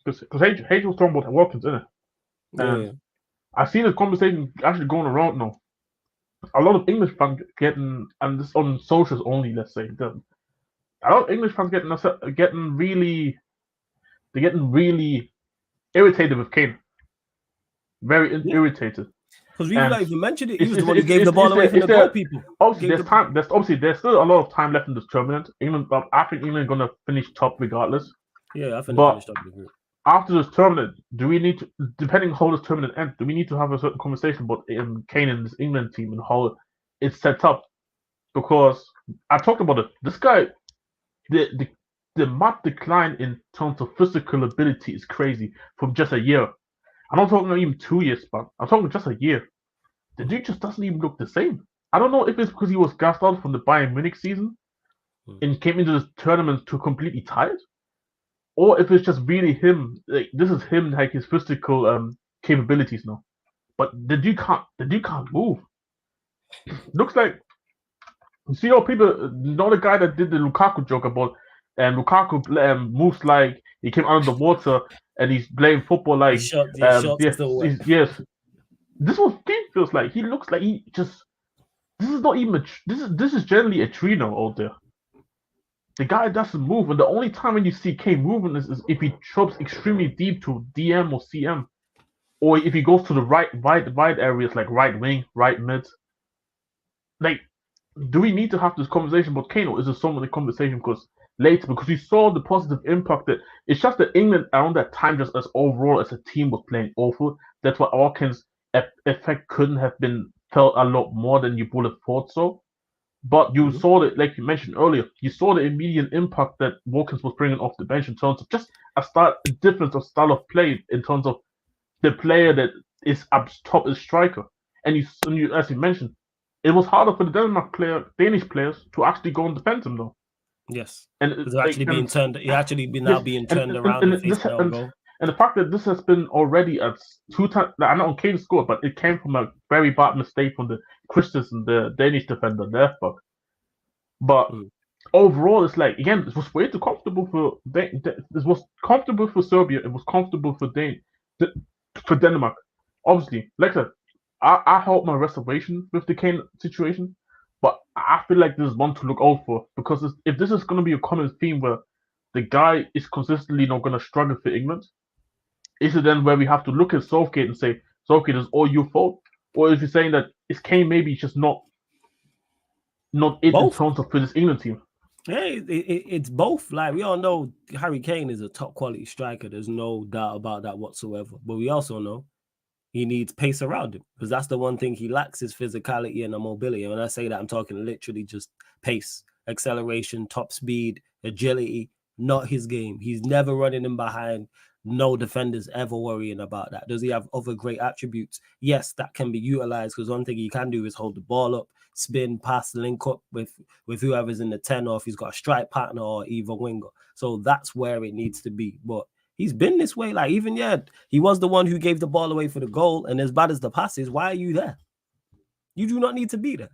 Because Hayes was talking about Watkins, isn't it? And I've seen a conversation actually going around now. A lot of English fans getting, and this on socials only, let's say, a lot of English fans getting really irritated with Kane. Very irritated. Because we've not even mentioned it. He was the one who gave the ball away from the goalkeeper. Obviously, there's still a lot of time left in this tournament. I think England going to finish top regardless. Yeah, I think they finished top of the group. After this tournament, do we need to, depending on how this tournament ends, do we need to have a certain conversation about Kane and this England team and how it's set up? Because I talked about it. This guy, the marked decline in terms of physical ability is crazy from just a year. I'm not talking even 2 years, but I'm talking just a year. The dude just doesn't even look the same. I don't know if it's because he was gassed out from the Bayern Munich season and came into this tournament too completely tired, or if it's just really him. Like this is him, like his physical capabilities now. But the dude can't move. Looks like you see how people know the guy that did the Lukaku joke about Lukaku moves like he came out of the water and he's playing football like His shots yes, still wet. yes. This is what Kane feels like. He looks like he just this is not even this is generally a tree now out there. The guy doesn't move, and the only time when you see Kane moving is if he drops extremely deep to DM or CM, or if he goes to the wide areas like right wing, right mid. Like, do we need to have this conversation about Kane, or is there some of the conversation because we saw the positive impact that it's just that England around that time, just as overall as a team, was playing awful. That's why Watkins' effect couldn't have been felt a lot more than you would have thought so. But you saw that, like you mentioned earlier, you saw the immediate impact that Watkins was bringing off the bench in terms of just a difference of style of play in terms of the player that is up top as striker. And you, as you mentioned, it was harder for the Danish players to actually go and defend him though. Yes, And it's actually being turned. He actually now being turned around and facing out goal. And the fact that this has been already at 2 times, I know Kane scored, but it came from a very bad mistake from the Christensen, the Danish defender, left back. But overall, it's like again, it was way too comfortable for this was comfortable for Serbia. It was comfortable for Denmark. Obviously, like I said, I hold my reservation with the Kane situation, but I feel like this is one to look out for because if this is going to be a common theme where the guy is consistently not going to struggle for England, is it then where we have to look at Southgate and say, Southgate, is all your fault? Or is he saying that is Kane maybe just not it in terms of for this England team? Hey, it's both. Like we all know, Harry Kane is a top quality striker. There's no doubt about that whatsoever. But we also know he needs pace around him because that's the one thing he lacks is physicality and mobility. And when I say that, I'm talking literally just pace, acceleration, top speed, agility. Not his game. He's never running in behind. No defenders ever worrying about that. Does he have other great attributes? Yes, that can be utilized because one thing he can do is hold the ball up, spin, pass, link up with whoever's in the 10 or if he's got a strike partner or either winger. So that's where it needs to be. But he's been this way. Like he was the one who gave the ball away for the goal. And as bad as the pass is, why are you there? You do not need to be there.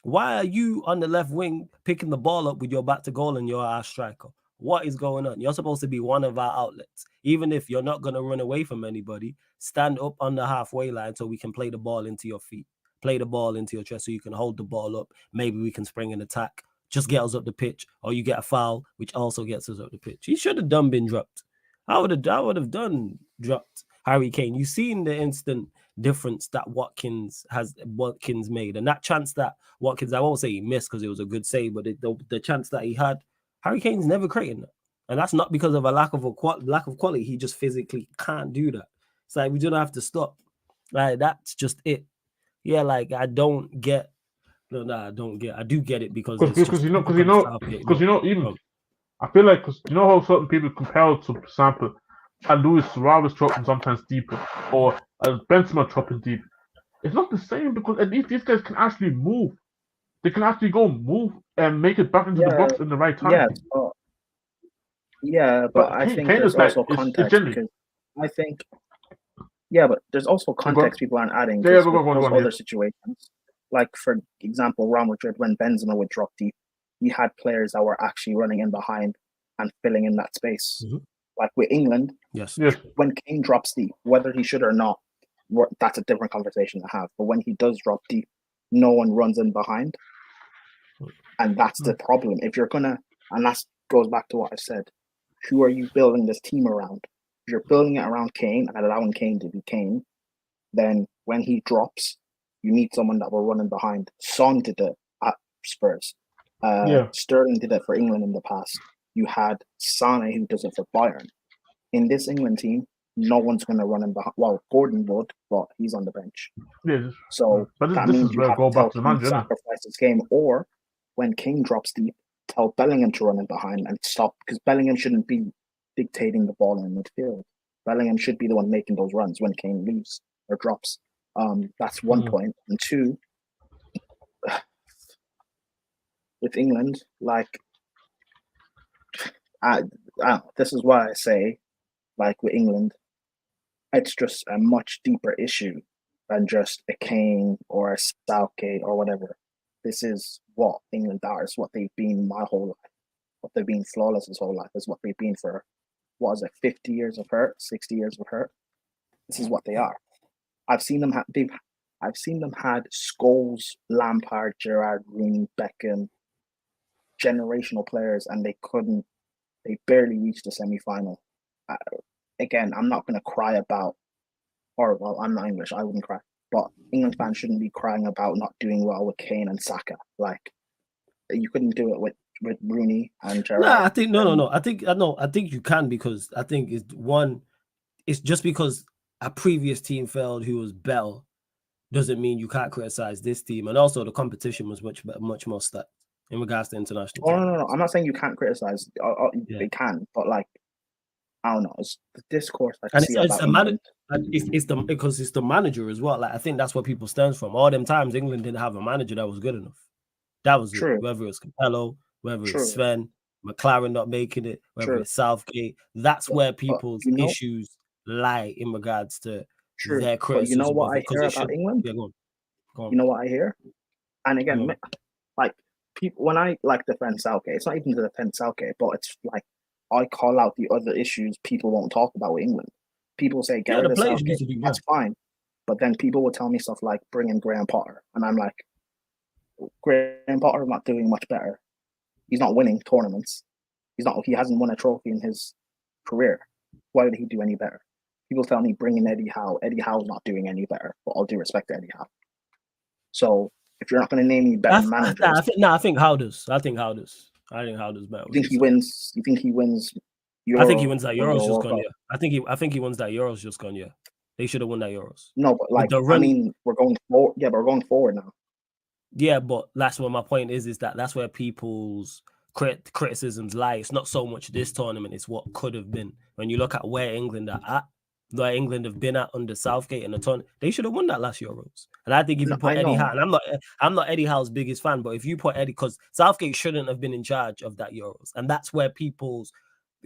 Why are you on the left wing picking the ball up with your back to goal and you're our striker? What is going on? You're supposed to be one of our outlets. Even if you're not going to run away from anybody, stand up on the halfway line so we can play the ball into your feet. Play the ball into your chest so you can hold the ball up. Maybe we can spring an attack. Just get us up the pitch. Or you get a foul, which also gets us up the pitch. He should have been dropped. I would have dropped Harry Kane. You've seen the instant difference that Watkins made. And that chance that Watkins, I won't say he missed because it was a good save, but the chance that he had, Harry Kane's never creating that. And that's not because of a lack of quality. He just physically can't do that. It's like we don't have to stop. Like that's just it. Yeah, like I don't get. No, I don't get. I do get it because even I feel like because you know how certain people compare it to, for example, a Luis Suarez dropping sometimes deeper or a Benzema dropping deep. It's not the same because at least these guys can actually move. They can actually go move and make it back into the box in the right time. But I think there's also context because I think. Yeah, but there's also context people aren't adding. Those other situations, like for example, Real Madrid when Benzema would drop deep, he had players that were actually running in behind and filling in that space. Mm-hmm. Like with England, yes, when Kane drops deep, whether he should or not, that's a different conversation to have. But when he does drop deep, no one runs in behind, and that's the problem. If you're gonna, and that goes back to what I said, who are you building this team around? If you're building it around Kane and allowing Kane to be Kane, then when he drops, you need someone that will run in behind. Son did it at Spurs. Sterling did it for England in the past. You had Sane who does it for Bayern. In this England team, no one's going to run in behind. Well, Gordon would, but he's on the bench. So that means you have to tell him to sacrifice his game. Or when Kane drops deep, tell Bellingham to run in behind and stop, because Bellingham shouldn't be dictating the ball in midfield. Bellingham should be the one making those runs when Kane leaves or drops. That's one point. And two, with England, like this is why I say, like with England, it's just a much deeper issue than just a Kane or a Southgate or whatever. This is what England are. It's what they've been my whole life. What they've been flawless his whole life is what they've been for, what is it, 50 years of hurt, 60 years of hurt. This is what they are. I've seen them I've seen them had Scholes, Lampard, Gerrard, Rooney, Beckham, generational players, and they barely reached the semi-final. Again, I'm not going to cry about, I'm not English, I wouldn't cry, but England fans shouldn't be crying about not doing well with Kane and Saka. Like, you couldn't do it with Rooney and Gerrard. No, I think no. I think you can, because I think it's just because a previous team failed who was better doesn't mean you can't criticize this team. And also the competition was much more stacked in regards to international. No. I'm not saying you can't criticize. They can, but like, I don't know. It's the discourse I see about England. Because it's the manager as well. Like, I think that's what people stems from. All them times England didn't have a manager that was good enough. That was true. It. Whether it's Capello, whether it's Sven, McLaren not making it, whether it's Southgate. That's where people's issues lie in regards to their criticism. But you know what I hear about England? Yeah, go on. You know what I hear? And again, like, people, when I defend Southgate, it's not even to defend Southgate, but it's like I call out the other issues people won't talk about with England. People say get rid of Southgate, that's fine. But then people will tell me stuff like bring in Graham Potter. And I'm like, Graham Potter is not doing much better. He's not winning tournaments. He hasn't won a trophy in his career. Why would he do any better? People tell me bring in Eddie Howe. Eddie Howe's not doing any better, but all due respect to Eddie Howe. So if you're not going to name me better managers, I think Howe does. I think Howe does better. You think he wins? You think he wins? I think he wins that Euros just gone. Yeah, I think he wins that Euros just gone. Yeah, they should have won that Euros. No, but like, I mean, we're going forward. Yeah, but we're going forward now. Yeah, but that's what my point is that's where people's criticisms lie. It's not so much this tournament; it's what could have been. When you look at where England are at, where England have been at under Southgate and the tournament, they should have won that last Euros. And I think if you put Eddie Howe, and I'm not Eddie Howe's biggest fan, but if you put Eddie, because Southgate shouldn't have been in charge of that Euros, and that's where people's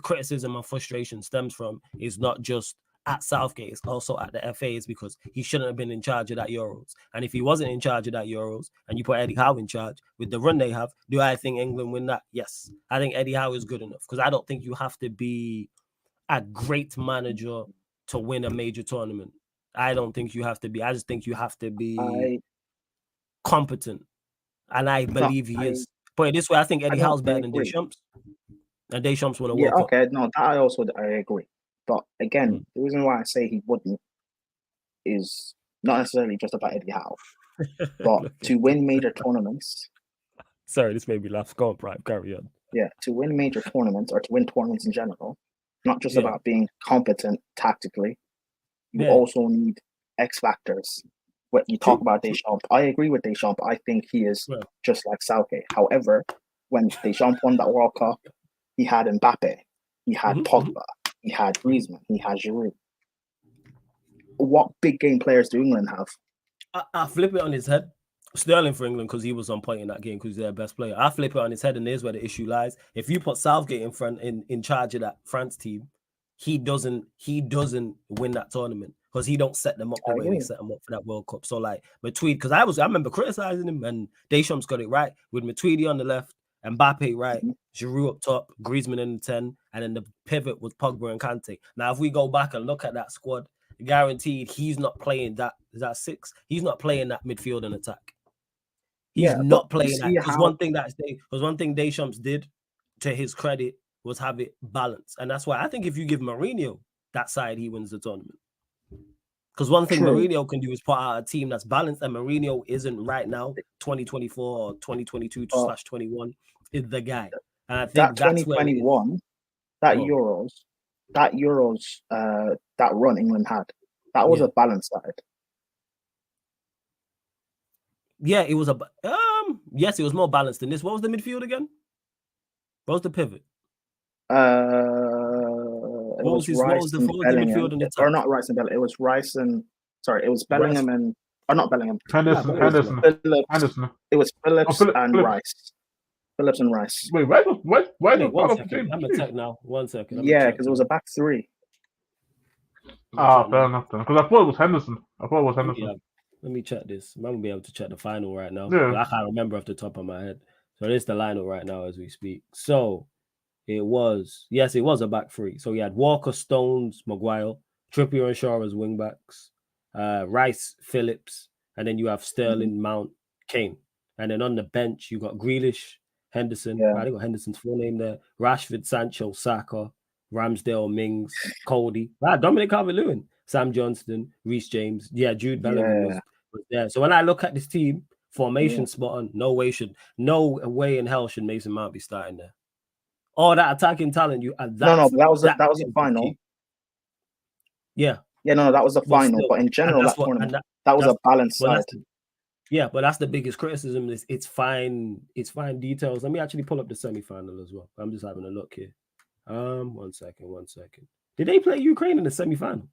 criticism and frustration stems from. Is not just at Southgate, it's also at the FAs, because he shouldn't have been in charge of that Euros. And if he wasn't in charge of that Euros and you put Eddie Howe in charge with the run they have, do I think England win that? Yes. I think Eddie Howe is good enough, because I don't think you have to be a great manager to win a major tournament. I don't think you have to be. I just think you have to be competent. And I believe he is. But this way, I think Eddie Howe's better than Deschamps. And Deschamps won a World Cup. Okay, no, that I agree. But again, the reason why I say he wouldn't is not necessarily just about Eddie Howe, but to win major tournaments. Sorry, this made me laugh. Go on, Prime. Carry on. Yeah, to win major tournaments, or to win tournaments in general, not just about being competent tactically. You also need X factors. When you talk about Deschamps, I agree with Deschamps. I think he is just like Southgate. However, when Deschamps won that World Cup, he had Mbappe, he had Pogba, he had Griezmann, he had Giroud. What big game players do England have? I flip it on his head. Sterling for England, because he was on point in that game, because he's their best player. I flip it on his head, and there's where the issue lies. If you put Southgate in charge of that France team, he doesn't win that tournament, because he don't set them up the way they set them up for that World Cup. So like Matuidi, because I remember criticizing him, and Deschamps got it right with Matuidi on the left, Mbappe right, Giroud up top, Griezmann in the 10, and then the pivot was Pogba and Kante. Now, if we go back and look at that squad, guaranteed he's not playing that. Is that 6? He's not playing that midfield and attack. He's not playing that. Because one thing Deschamps did, to his credit, was have it balanced. And that's why I think if you give Mourinho that side, he wins the tournament. Because one thing Mourinho can do is put out a team that's balanced, and Mourinho isn't right now, 2024 or 2022/21, is the guy. And I think that 2021, that run England had, that was a balanced side. Yeah, it was yes, it was more balanced than this. What was the midfield again? What was the pivot? What was the midfield in the top? Or not Rice and Bellingham. It was Rice and it was Bellingham and not Bellingham. Henderson. It was Phillips and Rice. Phillips and Rice. Wait, Rice was Wait, part one of the second. team. I'm gonna check now. 1 second. Yeah, because it was a back three. Fair enough then. Because I thought it was Henderson. Let me check this. I'm gonna be able to check the final right now. Yeah. I can't remember off the top of my head. So this is the lineup right now as we speak. So it was a back three. So you had Walker, Stones, Maguire, Trippier and Shaw as wing backs, Rice, Phillips, and then you have Sterling, Mount, Kane. And then on the bench, you got Grealish, Henderson. Yeah. I think got Henderson's full name there. Rashford, Sancho, Saka, Ramsdale, Mings, Cody. Dominic Calvert-Lewin, Sam Johnston, Reece James. Yeah, Jude Bellingham was there. So when I look at this team, formation spot on. No way in hell should Mason Mount be starting there. All that attacking talent but that was a final. Key. Yeah. Yeah, no, that was the final. But in general, that tournament, that was a balanced side. Yeah, but that's the biggest criticism. Is it's fine details. Let me actually pull up the semi-final as well. I'm just having a look here. 1 second. Did they play Ukraine in the semi-final?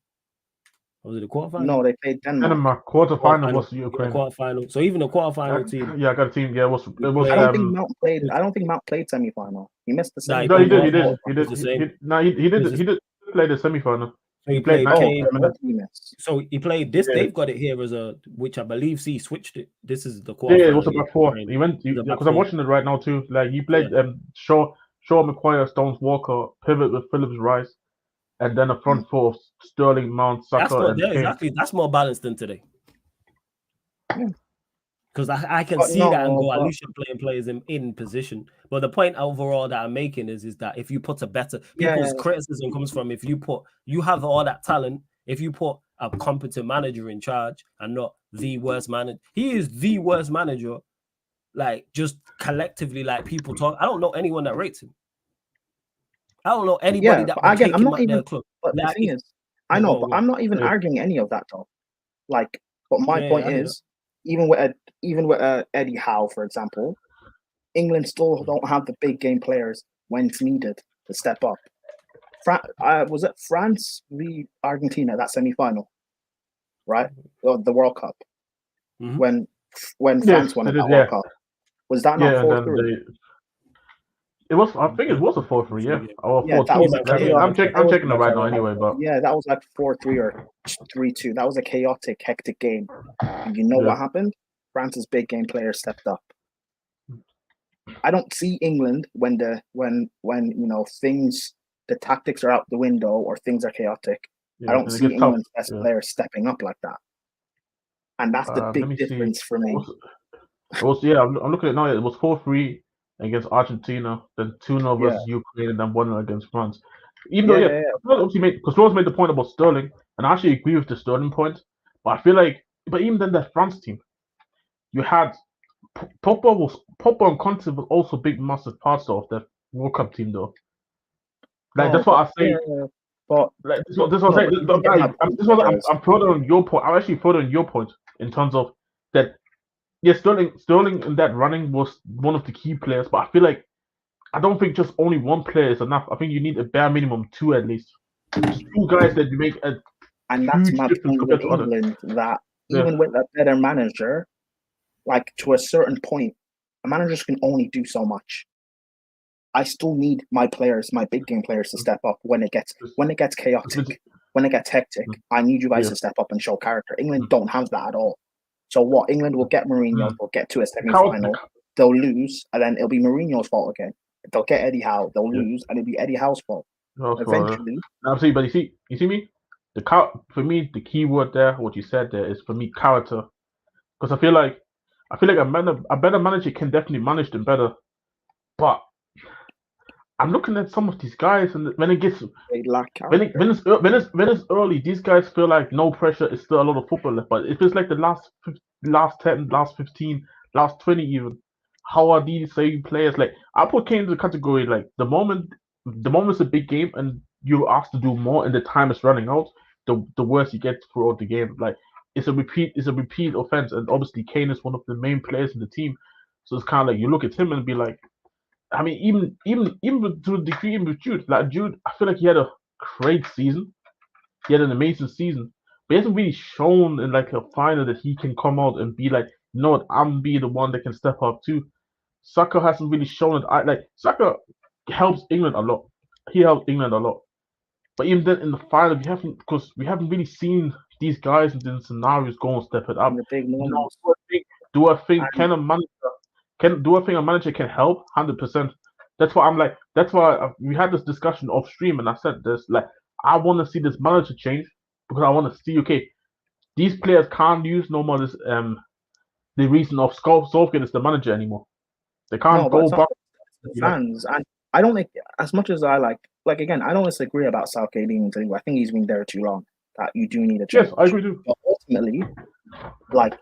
Or was it the quarterfinal? No, they played Denmark. Quarterfinal was Ukraine. Quarterfinal. So even the quarterfinal team. Yeah, I got a team. Yeah, it was. I don't think Mount played. I don't think Mount played semi-final. He missed the semi. No, he did. He did play the semi-final. So he played Kane. So he played this. Yeah. They've got it here as which I believe he switched it. This is the quarter. Yeah, it was a back four. He went because I'm watching it right now too. Like he played Shaw, McQuire, Stones, Walker, pivot with Phillips, Rice, and then a front four of Sterling, Mount, Saka, and Kane. Exactly. That's more balanced than today. Because I can see that and go, at least you're playing players in position. But the point overall that I'm making is that if you put a better people's criticism comes from if you have all that talent, if you put a competent manager in charge and not the worst manager. He is the worst manager, like just collectively, like people talk. I don't know anyone that rates him. I don't know anybody that would take him at their club. But the thing is, I know, but I'm not even arguing any of that though. Like, but my point is, even with Eddie Howe, for example, England still don't have the big game players when it's needed to step up. Was it France v Argentina, that semi-final, right? The World Cup. When France won that World Cup. Was that not 4-3? It was. I think it was a 4-3. Yeah. Or 4-2. I'm checking it right now anyway. But yeah, that was like 4-3 or 3-2. That was a chaotic, hectic game. And you know what happened? France's big game players stepped up. I don't see England when things, the tactics are out the window or things are chaotic. I don't see England's best players stepping up like that. And that's the big difference for me. I'm looking at it now. It was 4-3 against Argentina, then 2-0 versus Ukraine, and then 1-0 against France. Even though, because Rose made the point about Sterling, and I actually agree with the Sterling point, but I feel like, even then that France team, you had Pogba and Conte was also big, massive parts of that World Cup team, though. Like that's what I say. But like this is what I'm saying. I'm further on your point. I'm actually further on your point in terms of that. Yeah, Sterling in that running was one of the key players, but I don't think just only one player is enough. I think you need a bare minimum 2 at least. Just 2 guys that you make a and that's my point with England. That even with a better manager, like to a certain point, a manager can only do so much. I still need my players, my big game players, to step up when it gets chaotic, when it gets hectic. I need you guys to step up and show character. England don't have that at all. So what? England will get Mourinho, they'll get to a semi-final, they'll lose, and then it'll be Mourinho's fault again. They'll get Eddie Howe, they'll lose, and it'll be Eddie Howe's fault. Eventually. Absolutely, but you see me? For me, the key word there, what you said there, is for me character. Because I feel like a better manager can definitely manage them better. But I'm looking at some of these guys, and when it gets when it's early, these guys feel like no pressure. It's still a lot of football left, but it feels like the last 10, last 15, last 20 even. How are these same players? Like I put Kane in the category like the moment it's a big game and you're asked to do more and the time is running out, the worse you get throughout the game. Like it's a repeat offense, and obviously Kane is one of the main players in the team, so it's kind of like you look at him and be like. I mean, even to a degree, with Jude, I feel like he had a great season. He had an amazing season, but he hasn't really shown in like a final that he can come out and be like, you know what, I'm be the one that can step up too. Saka hasn't really shown it. Like Saka helps England a lot. He helps England a lot. But even then, in the final, we haven't really seen these guys in these scenarios go and step it up. In the big You know, moments. do I think And a manager can help? 100%. That's why I'm like. That's why we had this discussion off stream, and I said this like I want to see this manager change because I want to see these players can't use no more this the reason of Southgate is the manager anymore. They can't no, but go it's not back. the You know, fans. And I don't think, as much as I like again, I don't disagree about Southgate leaving to England. I think he's been there too long. That you do need a change. yes, I agree too. But ultimately, like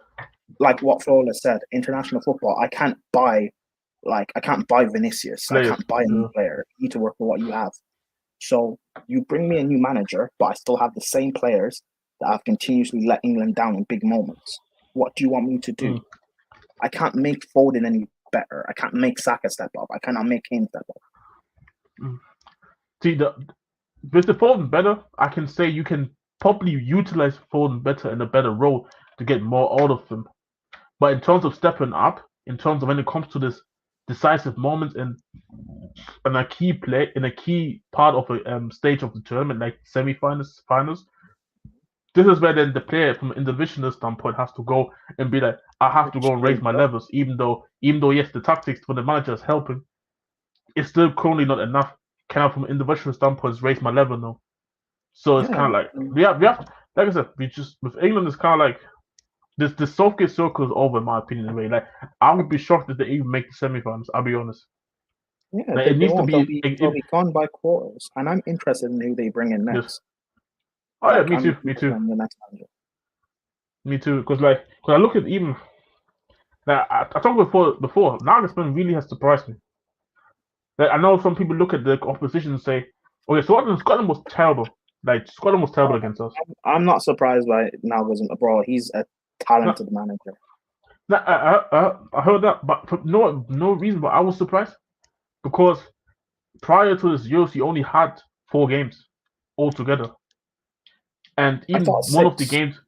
what Flawless said, international football, I can't buy Vinicius. I Players, can't buy a new player. You need to work with what you have. So you bring me a new manager, but I still have the same players that have continuously let England down in big moments. What do you want me to do? I can't make Foden any better. I can't make Saka step up. I cannot make him step up. See, with the Foden better, I can say you can probably utilize Foden better in a better role to get more out of him. But in terms of stepping up, in terms of when it comes to this decisive moment in a key part of a stage of the tournament, like semi-finals, finals, this is where then the player from an individual standpoint has to go and be like, I have to go and raise my levels, even though yes, the tactics for the manager is helping, it's still currently not enough. Can I, from an individual standpoint, raise my level now? So it's kind of like we have like I said, we just with England, it's kind of like the Southgate circle is over, in my opinion. Anyway, like I would be shocked if they even make the semi-finals. I'll be honest. Yeah, like, it needs to be. They'll be gone by quarters, and I'm interested in who they bring in next. Yes. Oh yeah, me too. Me too. The next manager. Me too. Because I look at even. Like, I talked before. Nagelsmann really has surprised me. Like, I know some people look at the opposition and say, "Okay, Scotland was terrible. Like Scotland was terrible against us." I'm not surprised by Nagelsmann, bro. He's a talented manager. I heard that, but for no reason. But I was surprised because prior to this Euros, he only had 4 games altogether, and even one of the games.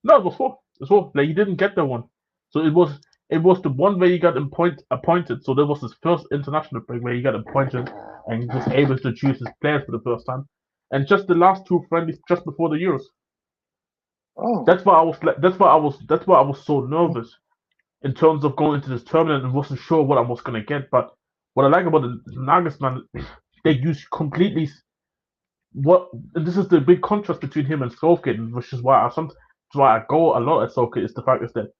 No, it was 4. It was 4. Like he didn't get that one, so it was the one where he got appointed. So that was his first international break where he got appointed and was able to choose his players for the first time, and just the last 2 friendlies just before the Euros. Oh. That's why I was so nervous in terms of going into this tournament and wasn't sure what I was gonna get. But what I like about the Nagelsmann, they use completely and this is the big contrast between him and Southgate, which is why I go a lot at Southgate, is the fact is that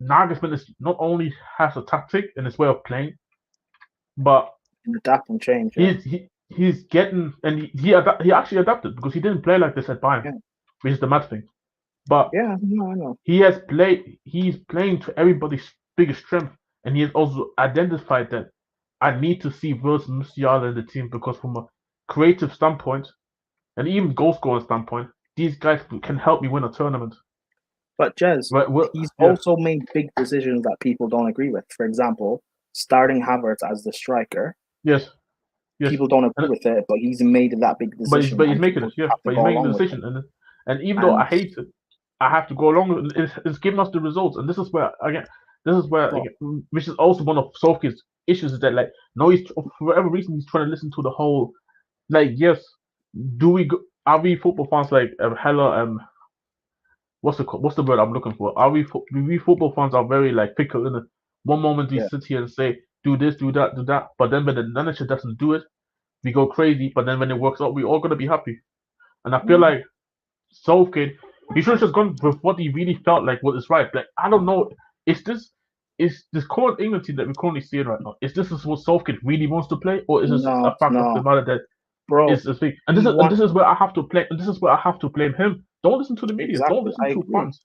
Nagelsmann is not only has a tactic in his way of playing, but adapt and change. He's getting, and he actually adapted because he didn't play like this at Bayern, which is the mad thing. But I know. He's playing to everybody's biggest strength, and he has also identified that I need to see Virgil Musiala in the team because from a creative standpoint and even goal scoring standpoint, these guys can help me win a tournament. But Jez, he's also made big decisions that people don't agree with. For example, starting Havertz as the striker. Yes. People don't agree with it, but he's made that big decision. But he's making it, But he's making the decision, and even though I hate it, I have to go along. It's giving us the results, and this is where which is also one of Southgate's issues, is that he's for whatever reason he's trying to listen to the whole, yes, are we football fans what's the word I'm looking for? We football fans are very fickle in it. One moment we sit here and say do this, do that, but then when the manager doesn't do it, we go crazy. But then when it works out, we all gonna be happy. And I feel like Southgate, he should have just gone with what he really felt like what is right. I don't know, is this current England team that we're currently seeing right now? Is this what Southgate really wants to play, or is this a fact of the matter that is a thing? And this is where I have to play. And this is where I have to blame him. Don't listen to the media. Don't listen to fans.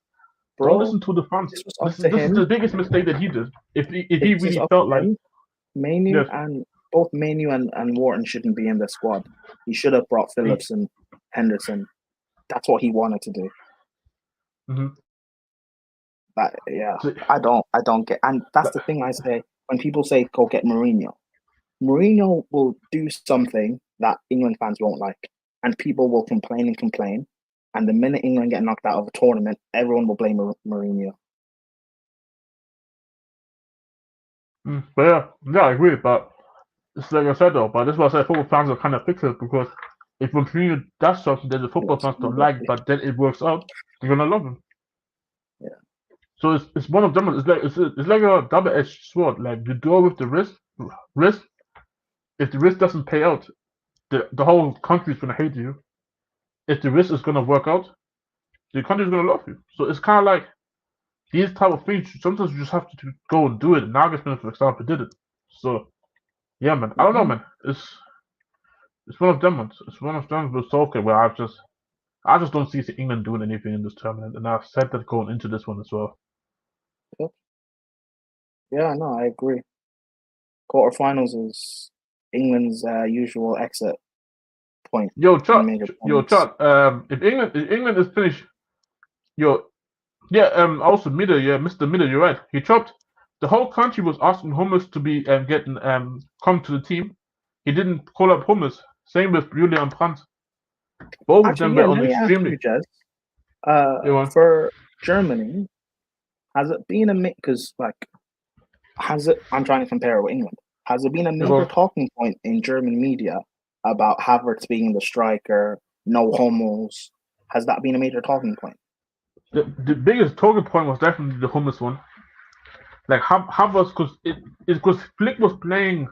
Don't listen to the fans. This is the biggest mistake that he did. If he really felt like Mainoo and both Mainoo and Wharton shouldn't be in the squad. He should have brought Phillips and Henderson. That's what he wanted to do. Mm-hmm. But I don't get, and that's the thing I say when people say go get Mourinho. Mourinho will do something that England fans won't like, and people will complain and complain. And the minute England get knocked out of a tournament, everyone will blame Mourinho. But yeah, I agree. But it's like I said though. But that's why I said football fans are kind of fixated because if Mourinho does something that the football fans don't like, but then it works out, you're gonna love him. Yeah. So it's one of them. It's like a double-edged sword. Like you go with the risk. If the risk doesn't pay out, the whole country's gonna hate you. If the risk is gonna work out, the country's gonna love you. So it's kind of like these type of things. Sometimes you just have to go and do it. Nagelsmann, for example, did it. So yeah, man. I don't know, man. It's one of them ones. It's one of them with Solskjaer where I just don't see England doing anything in this tournament, and I've said that going into this one as well. Yeah, no, I agree. Quarterfinals is England's usual exit point. Yo, chat. major Yo, tournaments. chat. If England is finished, yo, yeah. Also, Mida, yeah, Mr. Mida, you're right. He chopped. The whole country was asking Hummels to be getting come to the team. He didn't call up Hummels. Same with Julian Brandt. Both of them Actually, were yeah, on let me ask extremely. you, Jez. Go on. For Germany, has it been a because like has it? I'm trying to compare it with England. Has it been a Go major on. talking point in German media about Havertz being the striker, no Hummels? Has that been a major talking point? The biggest talking point was definitely the Hummels one. Like Havertz, because Flick was playing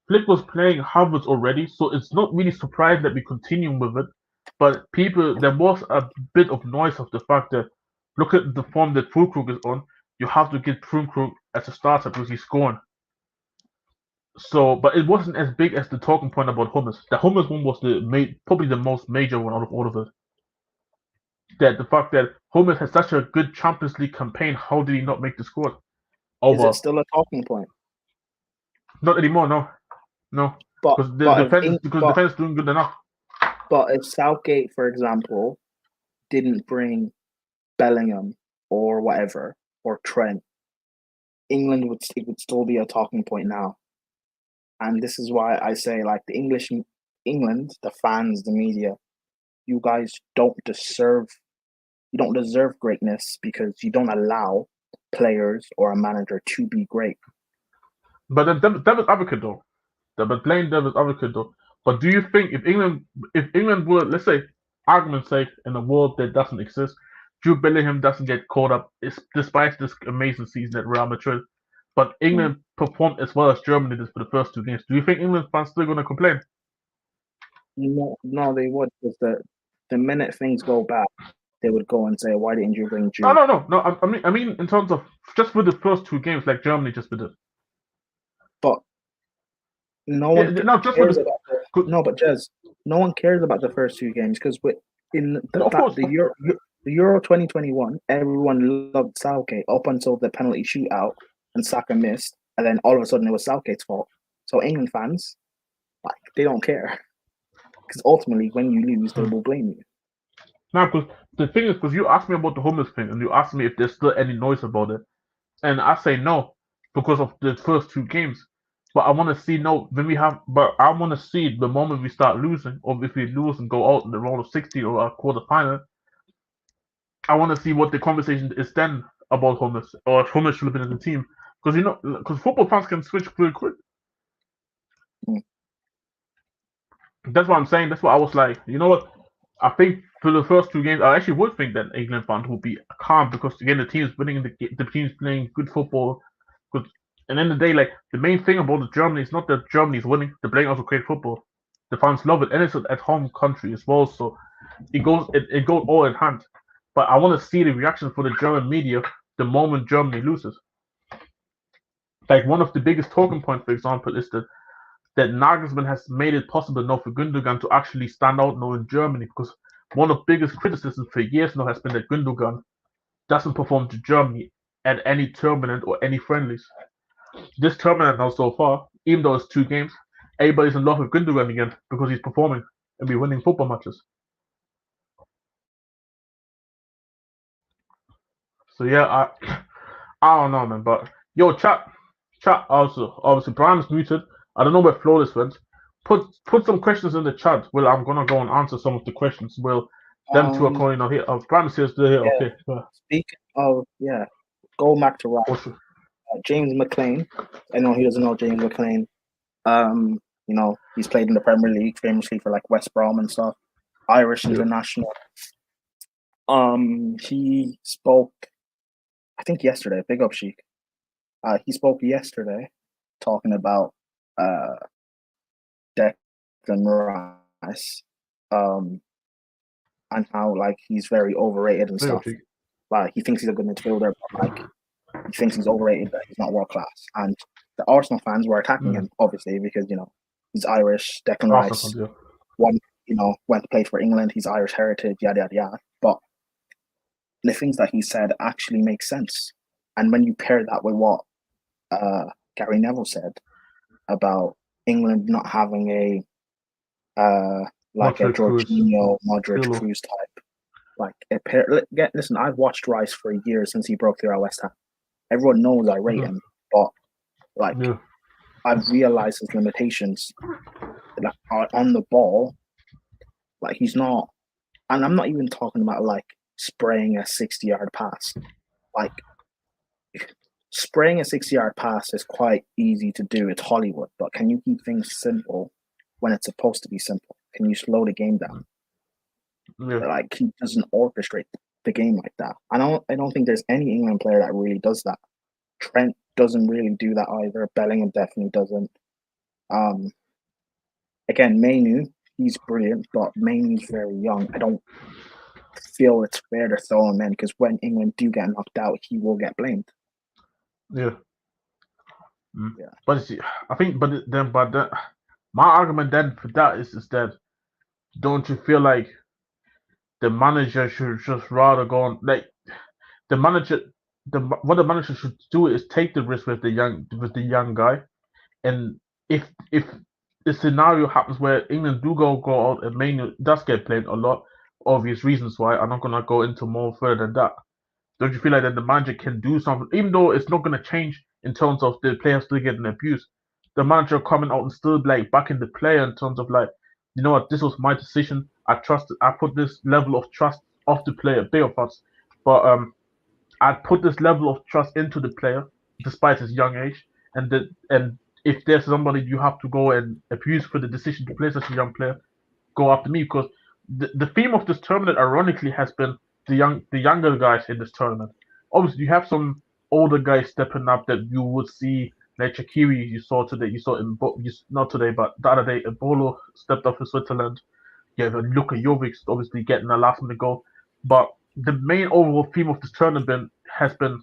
Havertz already, so it's not really surprising that we continue with it. But there was a bit of noise of the fact that look at the form that Füllkrug is on. You have to get Füllkrug as a starter because he's scoring. So, but it wasn't as big as the talking point about Hummels. The Hummels one was probably the most major one out of all of it. That the fact that Hummels had such a good Champions League campaign, how did he not make the squad? Is it still a talking point? Not anymore, no. Because the defense is doing good enough. But if Southgate, for example, didn't bring Bellingham or whatever or Trent, England it would still be a talking point now. And this is why I say, like, England, the fans, the media, you guys don't deserve greatness because you don't allow players or a manager to be great. But then devil's advocate though. But playing devil's advocate though. But do you think if England would, let's say, argument's sake, in a world that doesn't exist, Jude Bellingham doesn't get caught up despite this amazing season at Real Madrid, but England performed as well as Germany did for the first 2 games. Do you think England fans still going to complain? No, they would, because the minute things go bad, they would go and say, "Why didn't you bring Jude?" No. I mean, in terms of just with the first 2 games, like Germany just did it. But no one cares about but Jez, no one cares about the first 2 games because the Euro 2021, everyone loved Southgate up until the penalty shootout and Saka missed, and then all of a sudden it was Southgate's fault. So England fans, like, they don't care because ultimately, when you lose, they will blame you. Now, because the thing is, because you asked me about the Hummels thing, and you asked me if there's still any noise about it, and I say no because of the first 2 games. But I want to see But I want to see the moment we start losing, or if we lose and go out in the round of 60 or a quarterfinal. I want to see what the conversation is then about Hummels, or if Hummels should have been in the team, because football fans can switch pretty quick. That's what I'm saying. That's why I was like, you know what? I think for the first 2 games, I actually would think that England fans would be calm because again, the team is winning, the team's playing good football. And in the day, like the main thing about the Germany is not that Germany is winning; they're playing also great football. The fans love it, and it's at home country as well, so it goes all in hand. But I want to see the reaction for the German media the moment Germany loses. Like one of the biggest talking points, for example, is that Nagelsmann has made it possible now for Gündogan to actually stand out now in Germany, because one of the biggest criticisms for years now has been that Gündogan doesn't perform to Germany at any tournament or any friendlies. This tournament now so far, even though it's 2 games, everybody's in love with Gündogan again because he's performing and we're winning football matches. So yeah, I don't know, man. But yo, chat also. Obviously, Brian's muted. I don't know where Flawless went. Put some questions in the chat. Well, I'm gonna go and answer some of the questions. Well, them 2 are calling out here. Brian says they're here. Yeah. Okay. Speaking of, go back to Ryan. James McLean. Anyone who doesn't know James McLean, he's played in the Premier League famously for like West Brom and stuff. Irish international. He spoke, I think yesterday. Big up, Sheik. He spoke yesterday, talking about Declan Rice, and how like he's very overrated and stuff. Like he thinks he's a good midfielder, but like he thinks he's overrated, that he's not world class. And the Arsenal fans were attacking him, obviously, because he's Irish. Declan Rice, went to play for England. He's Irish heritage, yada yada yada. But the things that he said actually make sense. And when you pair that with what Gary Neville said about England not having a Jorginho, Modric, Kroos type. Like, listen, I've watched Rice for years since he broke through at West Ham. Everyone knows I rate him, but I've realized his limitations. Like on the ball, like he's not, and I'm not even talking about like spraying a 60-yard pass. Like spraying a 60-yard pass is quite easy to do. It's Hollywood, but can you keep things simple when it's supposed to be simple? Can you slow the game down? Like he doesn't orchestrate the game like that. I don't think there's any England player that really does that. Trent doesn't really do that either. Bellingham definitely doesn't. Again, Mainu, he's brilliant, but Mainu's very young. I don't feel it's fair to throw him in because when England do get knocked out, he will get blamed. Yeah. But I think, my argument then for that is that don't you feel like the manager should just rather go on like what the manager should do is take the risk with the young guy, and if the scenario happens where England do go out and Mainu does get played a lot, obvious reasons why, I'm not gonna go into more further than that. Don't you feel like that the manager can do something, even though it's not gonna change in terms of the player still getting abused? The manager coming out and still like backing the player in terms of like, you know what, this was my decision. I put this level of trust of the player, big of us, but I put this level of trust into the player despite his young age, and if there's somebody you have to go and abuse for the decision to play such a young player, go after me, because the theme of this tournament ironically has been the younger guys in this tournament. Obviously, you have some older guys stepping up that you would see, like Shaqiri. You saw not today, but the other day, Embolo stepped up for Switzerland. You have Luka Jovic obviously getting a last minute goal, but the main overall theme of this tournament has been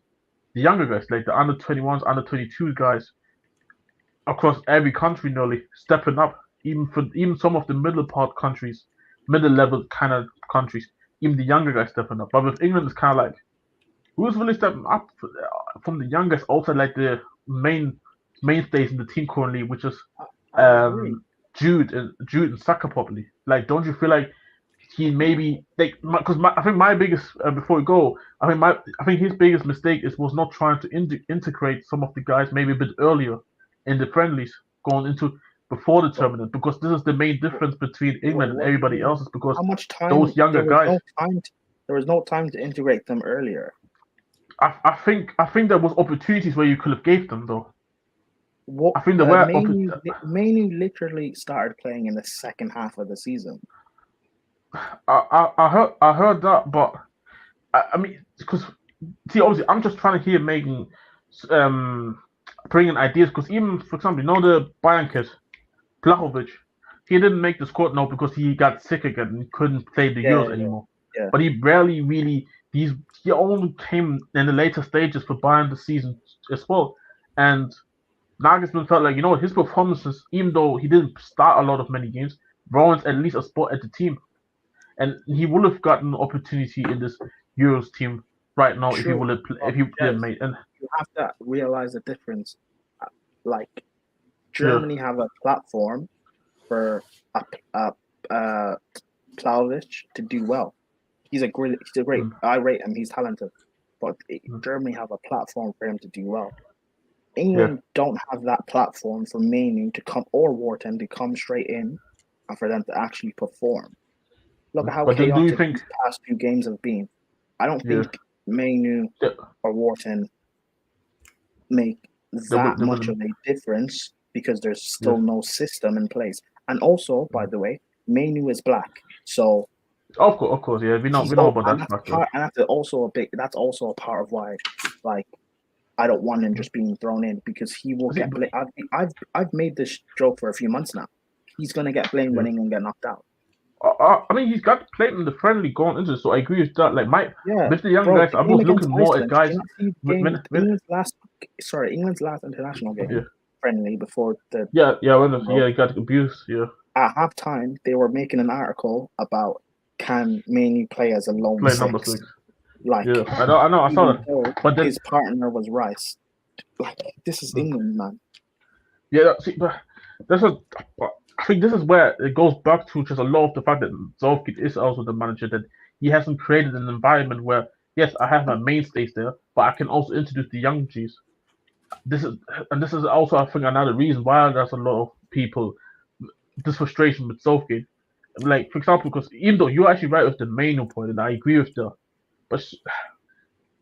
the younger guys, like the under 21s, under 22 guys across every country nearly stepping up, even some of the middle level kind of countries, even the younger guys stepping up. But with England, it's kind of like, who's really stepping up from the youngest? Also, like the mainstays in the team currently, which is Jude and Saka probably. Like, don't you feel like he maybe because I think my biggest before we go, I think his biggest mistake was not trying to integrate some of the guys maybe a bit earlier in the friendlies going into before the tournament, because this is the main difference between England and everybody else, is because how much time those younger guys. There was no time to integrate them earlier. I think there was opportunities where you could have gave them though. I think there were Mainu literally started playing in the second half of the season. I heard that, but I mean, because see, obviously, I'm just trying to hear Megan bringing ideas, because even, for example, you know the Bayern kid, Blahovic, he didn't make the squad now because he got sick again and he couldn't play the Euros anymore. Yeah. But he barely really he only came in the later stages for Bayern this season as well, and Nagelsmann felt like, you know, his performances, even though he didn't start a lot of many games, warrants at least a spot at the team. And he would have gotten an opportunity in this Euros team right now if he would have made. And you have to realize the difference. Like Germany have a platform for Vlahovic to do well. He's a great. I rate him. He's talented, but Germany have a platform for him to do well. England don't have that platform for Mainu to come, or Wharton to come straight in, and for them to actually perform. Look at how chaotic these past few games have been. I don't think Mainu or Wharton make They that will. much of a difference because there's still no system in place. And also, by the way, Mainu is black, so Of course, yeah. We know about and that that's factor. part, and that's also a part of why, like, I don't want him just being thrown in because he will get blamed. I've made this joke for a few months now. He's gonna get blamed when England get knocked out. I mean, he's got played in the friendly going into it, so I agree with that. Like with the young Bro, guys, the I'm game just against looking more at Iceland. Did guys. you not see the game, England's last international game, friendly before the yeah, he got abused. Yeah, at halftime they were making an article about can Mainoo play as a lone play number six, 6. like Yeah, I know, I saw even though that. But then, his partner was Rice. Like, this is England, man. yeah, see, but I think this is where it goes back to just a lot of the fact that Southgate is also the manager, that he hasn't created an environment where, yes, I have my mainstays there, but I can also introduce the young G's. This is also, I think, another reason why there's a lot of people this frustration with Southgate. Like, for example, because even though you're actually right with the main point, and I agree with that, but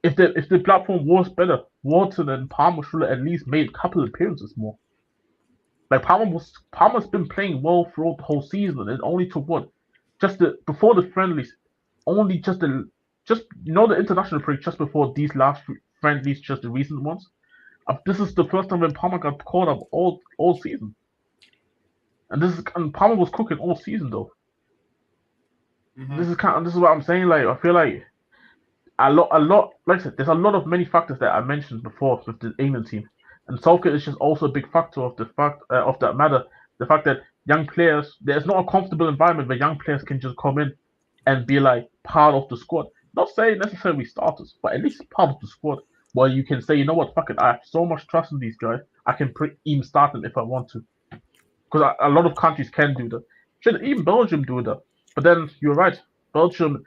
if the platform was better, Watson and Palmer should have at least made a couple of appearances more. Like Palmer's been playing well throughout the whole season, and it only took what, before the friendlies, only just the international break, just before these last friendlies, just the recent ones. This is the first time when Palmer got caught up all season, and Palmer was cooking all season though. Mm-hmm. This is what I'm saying. Like, I feel like a lot. Like I said, there's a lot of many factors that I mentioned before with the England team, and Southgate is just also a big factor of that matter. The fact that young players, there's not a comfortable environment where young players can just come in and be like part of the squad. Not saying necessarily starters, but at least part of the squad, where you can say, you know what, fuck it, I have so much trust in these guys, I can even start them if I want to. Because a lot of countries can do that. Should even Belgium do that? But then you're right, Belgium,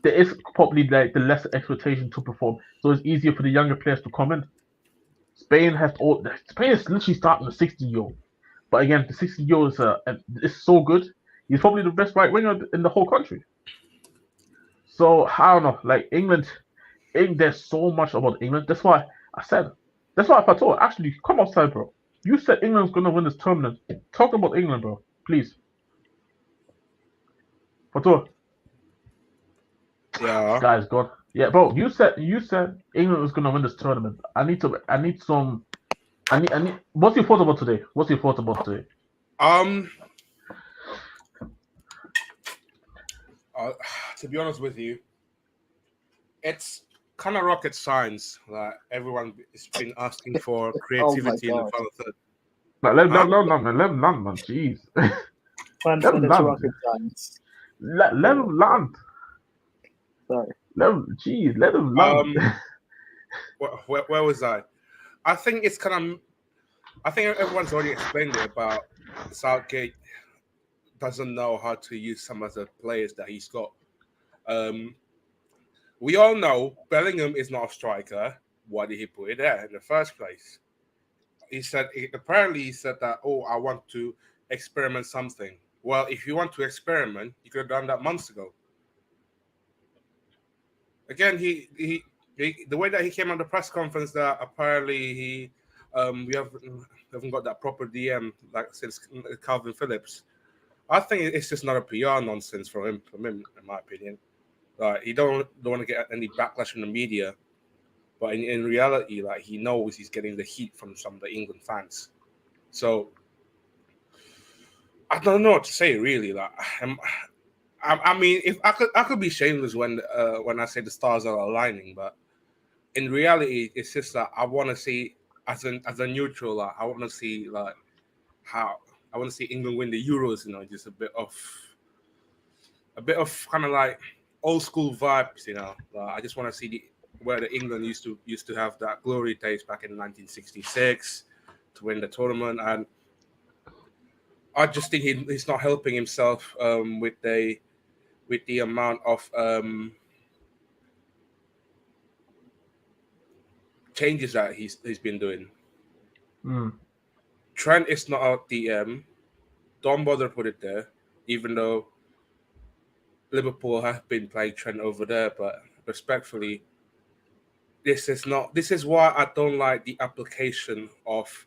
there is probably like the less expectation to perform, so it's easier for the younger players to come in. Spain is literally starting a 16-year-old, but again, the 16-year-old is so good. He's probably the best right winger in the whole country. So I don't know, like England, there's so much about England. That's why I thought, actually, come outside, bro. You said England's gonna win this tournament. Talk about England, bro, please. Fatou. Yeah. Guys, God. Yeah, bro. You said England was gonna win this tournament. I need. What's your thoughts about today? To be honest with you, it's kind of rocket science. Like, everyone has been asking for creativity in the final third. Like, let him land, man. Jeez. Man said it's rocket science. Let him land. Sorry. Let him land. Where was I? I think everyone's already explained it about Southgate doesn't know how to use some of the players that he's got. We all know Bellingham is not a striker. Why did he put it there in the first place? He said that, I want to experiment something. Well, if you want to experiment, you could have done that months ago. Again, he the way that he came on the press conference, that apparently we haven't got that proper DM like since Calvin Phillips. I think it's just not a PR nonsense from him, in my opinion. Like, he don't want to get any backlash from the media, but in reality, like, he knows he's getting the heat from some of the England fans. So I don't know what to say, really. Like, I mean, if I could be shameless when I say the stars are aligning, but in reality, it's just that I want to see, as a neutral, like, I want to see England win the Euros. Just a bit of kind of like old school vibes. I just want to see where the England used to have that glory days back in 1966 to win the tournament, and I just think he's not helping himself with the amount of changes that he's been doing. Trent is not out DM. Don't bother put it there, even though Liverpool have been playing Trent over there. But respectfully, this is why I don't like the application of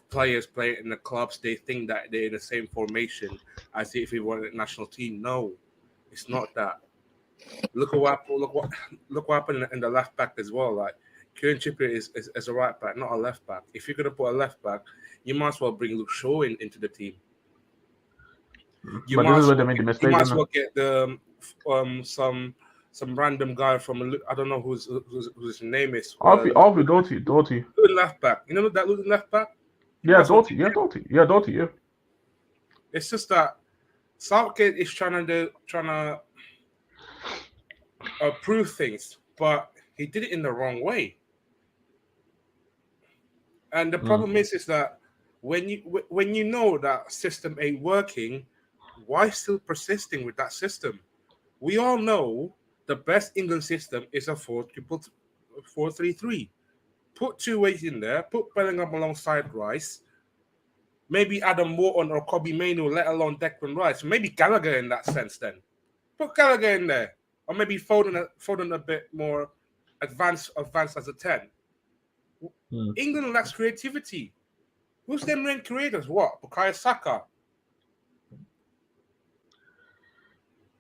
players playing in the clubs. They think that they're in the same formation as if we were a national team. No, it's not that. Look what happened in the left back as well. Like Kieran Trippier is a right back, not a left back. If you're gonna put a left back, you might as well bring Luke Shaw into the team. You But might this is as where they well made the get- mistake. you might as isn't well it? get the some random guy from I don't know whose his name is. Alfie Doughty. Luton left back. You know that Luton left back? You Yeah, might as well Doughty. take Yeah, him. Doughty. Yeah, Doughty. Yeah. It's just that Southgate is trying to prove things, but he did it in the wrong way. And the problem is that when you know that system ain't working, why still persisting with that system? We all know the best England system is a 4-3-3. Put two ways in there. Put Bellingham alongside Rice. Maybe Adam Wharton or Kobbie Mainoo, let alone Declan Rice. Maybe Gallagher in that sense. Then put Gallagher in there, or maybe Foden a bit more advanced as a 10. England lacks creativity. Who's their main creators? What? Bukayo Saka.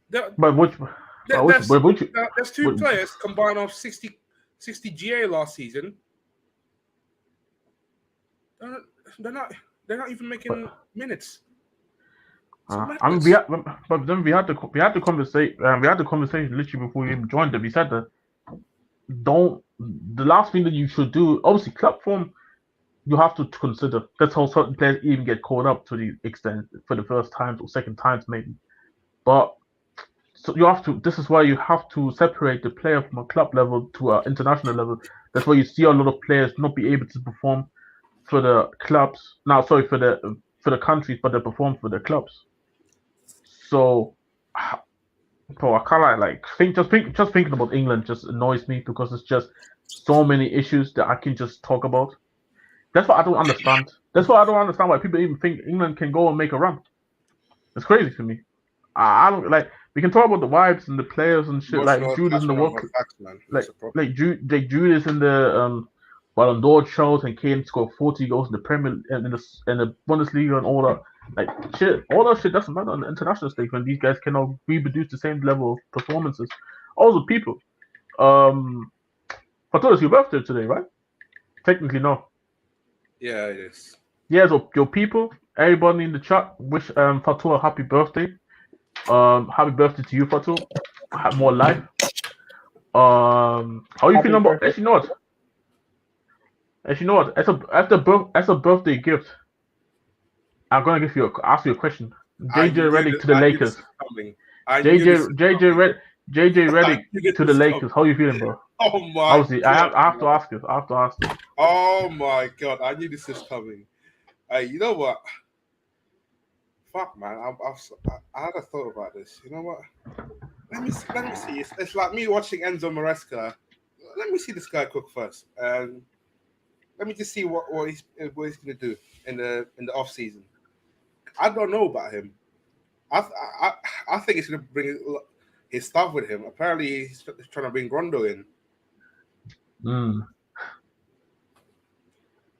But which? There's two players combined of 60 GA last season. They're not even making minutes. I mean, we had the conversation literally before you even joined them. We said that the last thing that you should do, obviously club form, you have to consider. That's how certain players even get caught up to the extent for the first times or second times maybe. But so you have to. This is why you have to separate the player from a club level to an international level. That's why you see a lot of players not be able to perform for the clubs. Now, sorry, for the countries, but they perform for the clubs. So, bro, I can't just thinking about England just annoys me because it's just so many issues that I can just talk about. That's what I don't understand. That's why I don't understand why people even think England can go and make a run. It's crazy to me. I don't like. We can talk about the vibes and the players and shit. Like Jude is in the work. Like Jude is in the Ballon d'Or shows, and Kane scored 40 goals in the Premier in the Bundesliga and all that. Like shit, all that shit doesn't matter on the international stage when these guys cannot reproduce the same level of performances. Also, people. Fatou, it's your birthday today, right? Technically, no. Yeah, it is. Yeah, so your people, everybody in the chat, wish Fatou a happy birthday. Happy birthday to you, Fatou. Have more life. How you feeling about? Actually, you know what? As a birthday gift, I'm gonna ask you a question. JJ Redick to the Lakers. JJ Redick to the Lakers. How you feeling, bro? Oh my! Obviously, God, I have to ask you. Oh my god! I knew this was coming. Hey, you know what? Fuck, man! I had a thought about this. You know what? Let me see. It's like me watching Enzo Maresca. Let me see this guy cook first. Let me just see what he's gonna do in the off season. I don't know about him. I think he's gonna bring his stuff with him. Apparently, he's trying to bring Rondo in. So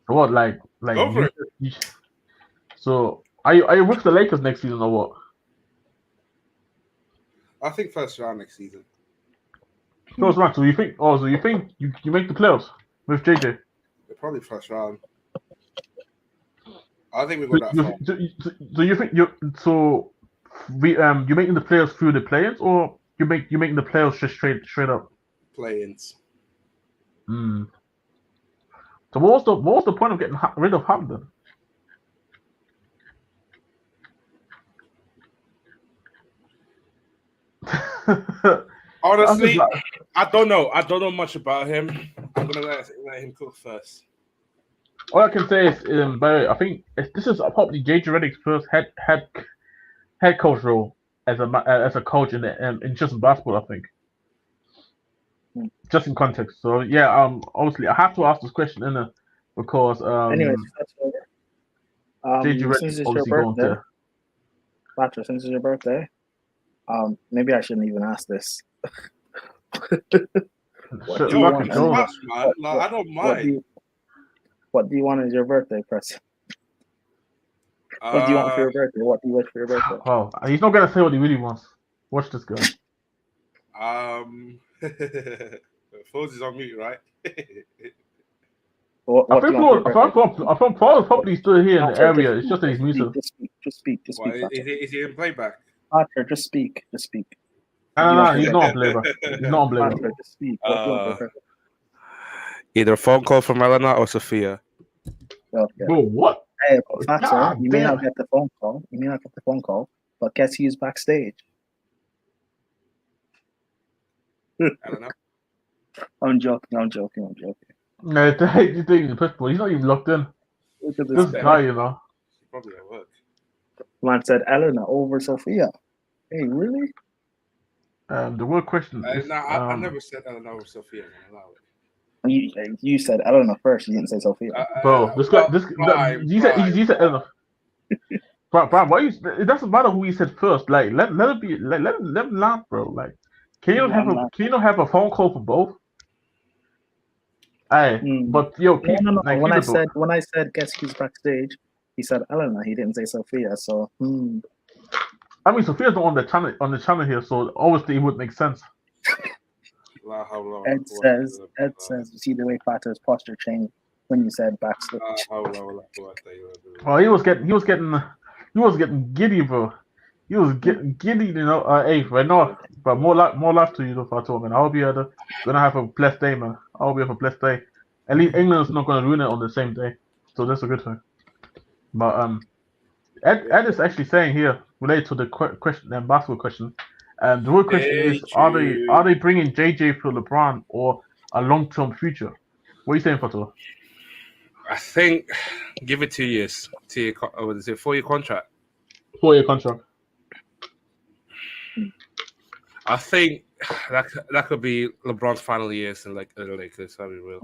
what, like so are you with the Lakers next season or what? I think first round next season. First round. So you think you make the playoffs with JJ? Probably first round. I think we got that far. So you think you making the playoffs through the play-ins, or you making the playoffs just straight up? Play-ins. So what was the point of getting rid of Hampton? Honestly, I don't know. I don't know much about him. I'm gonna let him cook first. All I can say is, Barry, I think this is probably JJ Redick's first head coach role as a coach in just basketball. I think, just in context. So yeah, obviously I have to ask this question, because anyways, that's over. JJ Redick since it's obviously your going birthday, to. Patrick, since it's your birthday, maybe I shouldn't even ask this. What Shit, do you Yo, fucking want? it's Joe. us, man. Like, I don't mind. What do you want as your birthday present? What do you want for your birthday? What do you wish for your birthday? Wow, he's not gonna say what he really wants. Watch this guy. Foles is on mute, right? What do you want for your birthday? I thought Paul is probably still here in the Archer, area. It's just that he's muted. Just speak. Why, Archer. is he in playback? Archer, just speak. No, he's not on playback. He's not on playback. Archer, just speak. What do you want for your birthday? Either a phone call from Elena or Sophia. Okay. Bro, what? Hey, Archer, God you may damn. not get the phone call. But guess who's backstage? Elena? I'm joking. No, he's doing the pitch, he's not even locked in. Look at This guy, you know. Probably at work. Man said Eleanor over Sophia. Hey, really? The word question is, I never said Elena or Sophia. Man, allow it. You said Eleanor first. You didn't say Sophia. bro, this guy, you said Eleanor. Brian, why you? It doesn't matter who you said first. Like, let it be. Let him laugh, bro. Like, can you not have a phone call for both? Hey, but yo, people, No. like, When I said guess who's backstage, he said Eleanor. He didn't say Sophia. So I mean, Sophia's not on the channel here, so obviously it would make sense. Ed says, you see the way Fatter's posture changed when you said backstage. Well, he was getting giddy, bro. He was getting giddy, you know. Hey, right now, but more life to you, though, Fatou, man. I hope you gonna have a blessed day, man. I hope you have a blessed day. At least England's not gonna ruin it on the same day, so that's a good thing. But Ed is actually saying here, related to the question and basketball question. The real question is: Are they bringing JJ for LeBron or a long-term future? What are you saying, Fatou? I think give it 2 years. 2 year, what is it? 4-year contract. 4-year contract. I think that could be LeBron's final years in like the Lakers. I'll be real.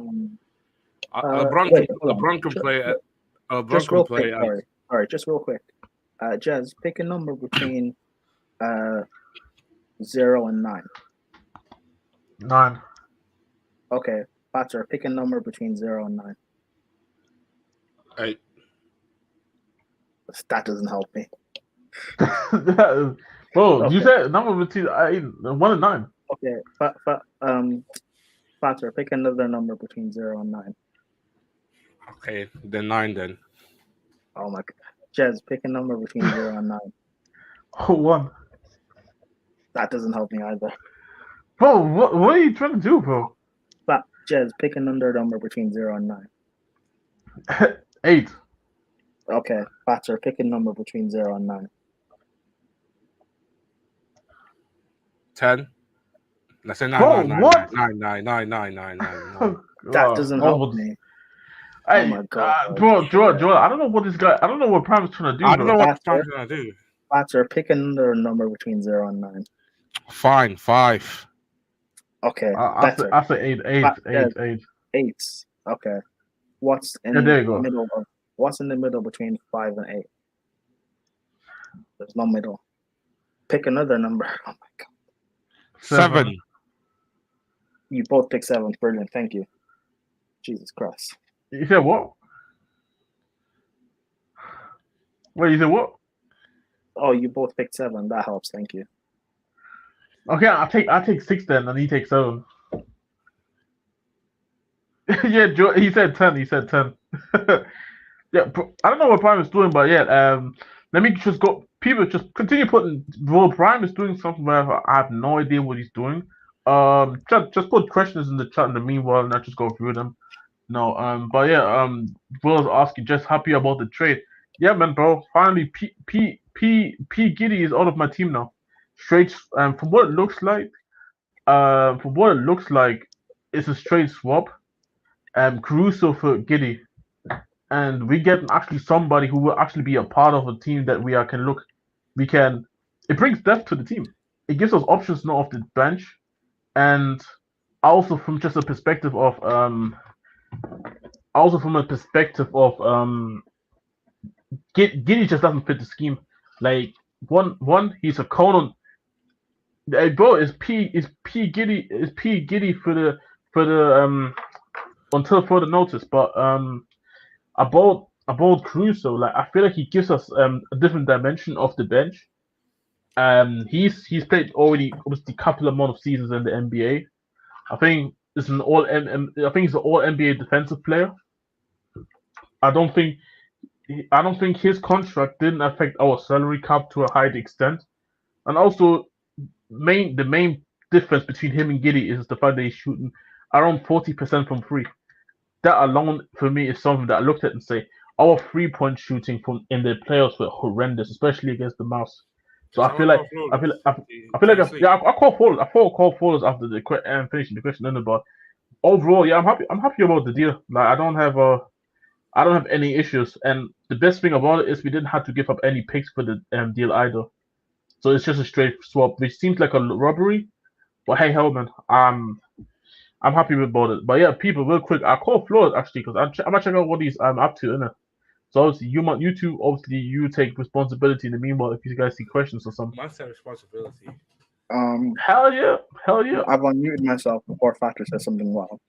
LeBron can play at. Just real quick. All right, just real quick. Jazz, pick a number between 0 and 9. 9. Okay, Potter, pick a number between 0 and 9. 8. That doesn't help me. Bro, Okay. you said number between 1 and 9. Okay, but Potter, pick another number between 0 and 9. Okay, then 9 then. Oh my god. Jez, pick a number between 0 and 9. Oh, 1. That doesn't help me either. Bro, what are you trying to do, bro? But Jez, pick another number between 0 and 9. 8. Okay, Potter, pick a number between 0 and 9. 10. Let's say 9. Bro, 9, what? 9. That doesn't help me. Hey, Oh my god. bro, Joel, I don't know what this guy. I don't know what Prime is trying to do. I don't bro. know what I'm gonna do. Potter, pick another number between 0 and 9. Fine, 5. Okay, I say 8. 8. Okay. What's in there you go. the middle? What's in the middle between 5 and 8? There's no middle. Pick another number. Oh my god. 7. You both pick 7. Brilliant. Thank you. Jesus Christ. You said what? Wait, you said what? Oh, you both picked 7. That helps. Thank you. Okay, I take 6 then, and he takes 7. Yeah, Joe, he said 10. Yeah, I don't know what Prime is doing, but yeah, let me just go. People just continue putting. Well, Prime is doing something where I have no idea what he's doing. Just put questions in the chat in the meanwhile, and I just go through them. No, but yeah, Will's asking, just happy about the trade. Yeah, man, bro. Finally, P Giddy is out of my team now. Straight, from what it looks like, it's a straight swap. Caruso for Giddy, and we get actually somebody who will actually be a part of a team that it brings depth to the team. It gives us options now off the bench, and also from just a perspective of Giddy just doesn't fit the scheme. Like one he's a Conan. Bro, is P Giddy for for the until further notice, but about Crusoe, like I feel like he gives us a different dimension off the bench. He's played already obviously a couple amount of seasons in the NBA. I think it's an I think he's an all NBA defensive player. I don't think his contract didn't affect our salary cap to a high extent. And also the main difference between him and Giddy is the fact that he's shooting around 40% from free. That alone for me is something that I looked at and say our 3-point shooting from in the playoffs were horrendous, especially against the Mouse. So I feel like I call Foles. I thought call Foles after the finishing the question, but overall, yeah, I'm happy. I'm happy about the deal. Like I don't have any issues, and the best thing about it is we didn't have to give up any picks for the deal either. So it's just a straight swap, which seems like a robbery. But hey, hell, man, I'm happy about it. But yeah, people, real quick, I call Flores actually because I'm gonna check out what he's up to, innit? So obviously you two, obviously you take responsibility in the meanwhile if you guys see questions or something. Must have responsibility. Hell yeah. I've unmuted myself before Factor says something wrong.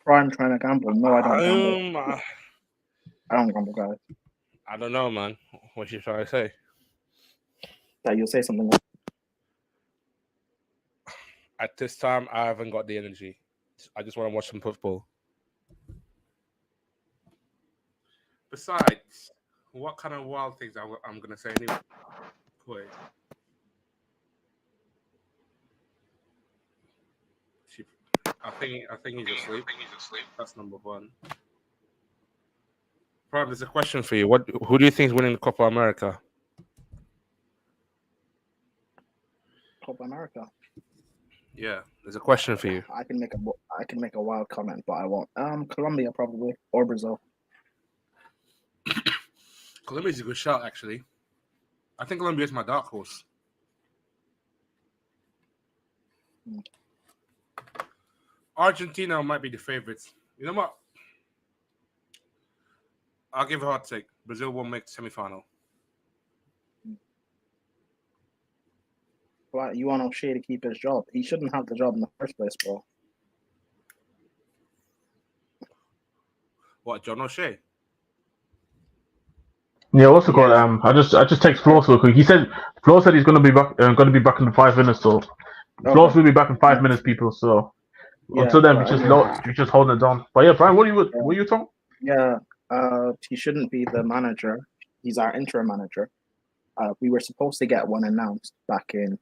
Prime trying to gamble. No, I don't gamble. I don't gamble, guys. I don't know, man. What you trying to say? That you'll say something wrong. At this time, I haven't got the energy. I just want to watch some football. Besides, what kind of wild things I'm going to say anyway? Wait. I think he's asleep. That's number one. Prime, there's a question for you. Who do you think is winning the Copa America? Copa America. Yeah, there's a question for you. I can make a wild comment, but I won't. Colombia probably or Brazil. Colombia's a good shot, actually. I think Colombia's my dark horse. Argentina might be the favorites. You know what? I'll give a hot take. Brazil won't make the semifinal. But you want O'Shea to keep his job. He shouldn't have the job in the first place, bro. What, John O'Shea? Yeah, what's it called? I just text Flo real quick. Flo said he's gonna be back in 5 minutes. So Flo will be back in 5 minutes, people. So until then, we just holding it down. But yeah, Brian, what are you talking? Yeah, he shouldn't be the manager. He's our interim manager. We were supposed to get one announced back in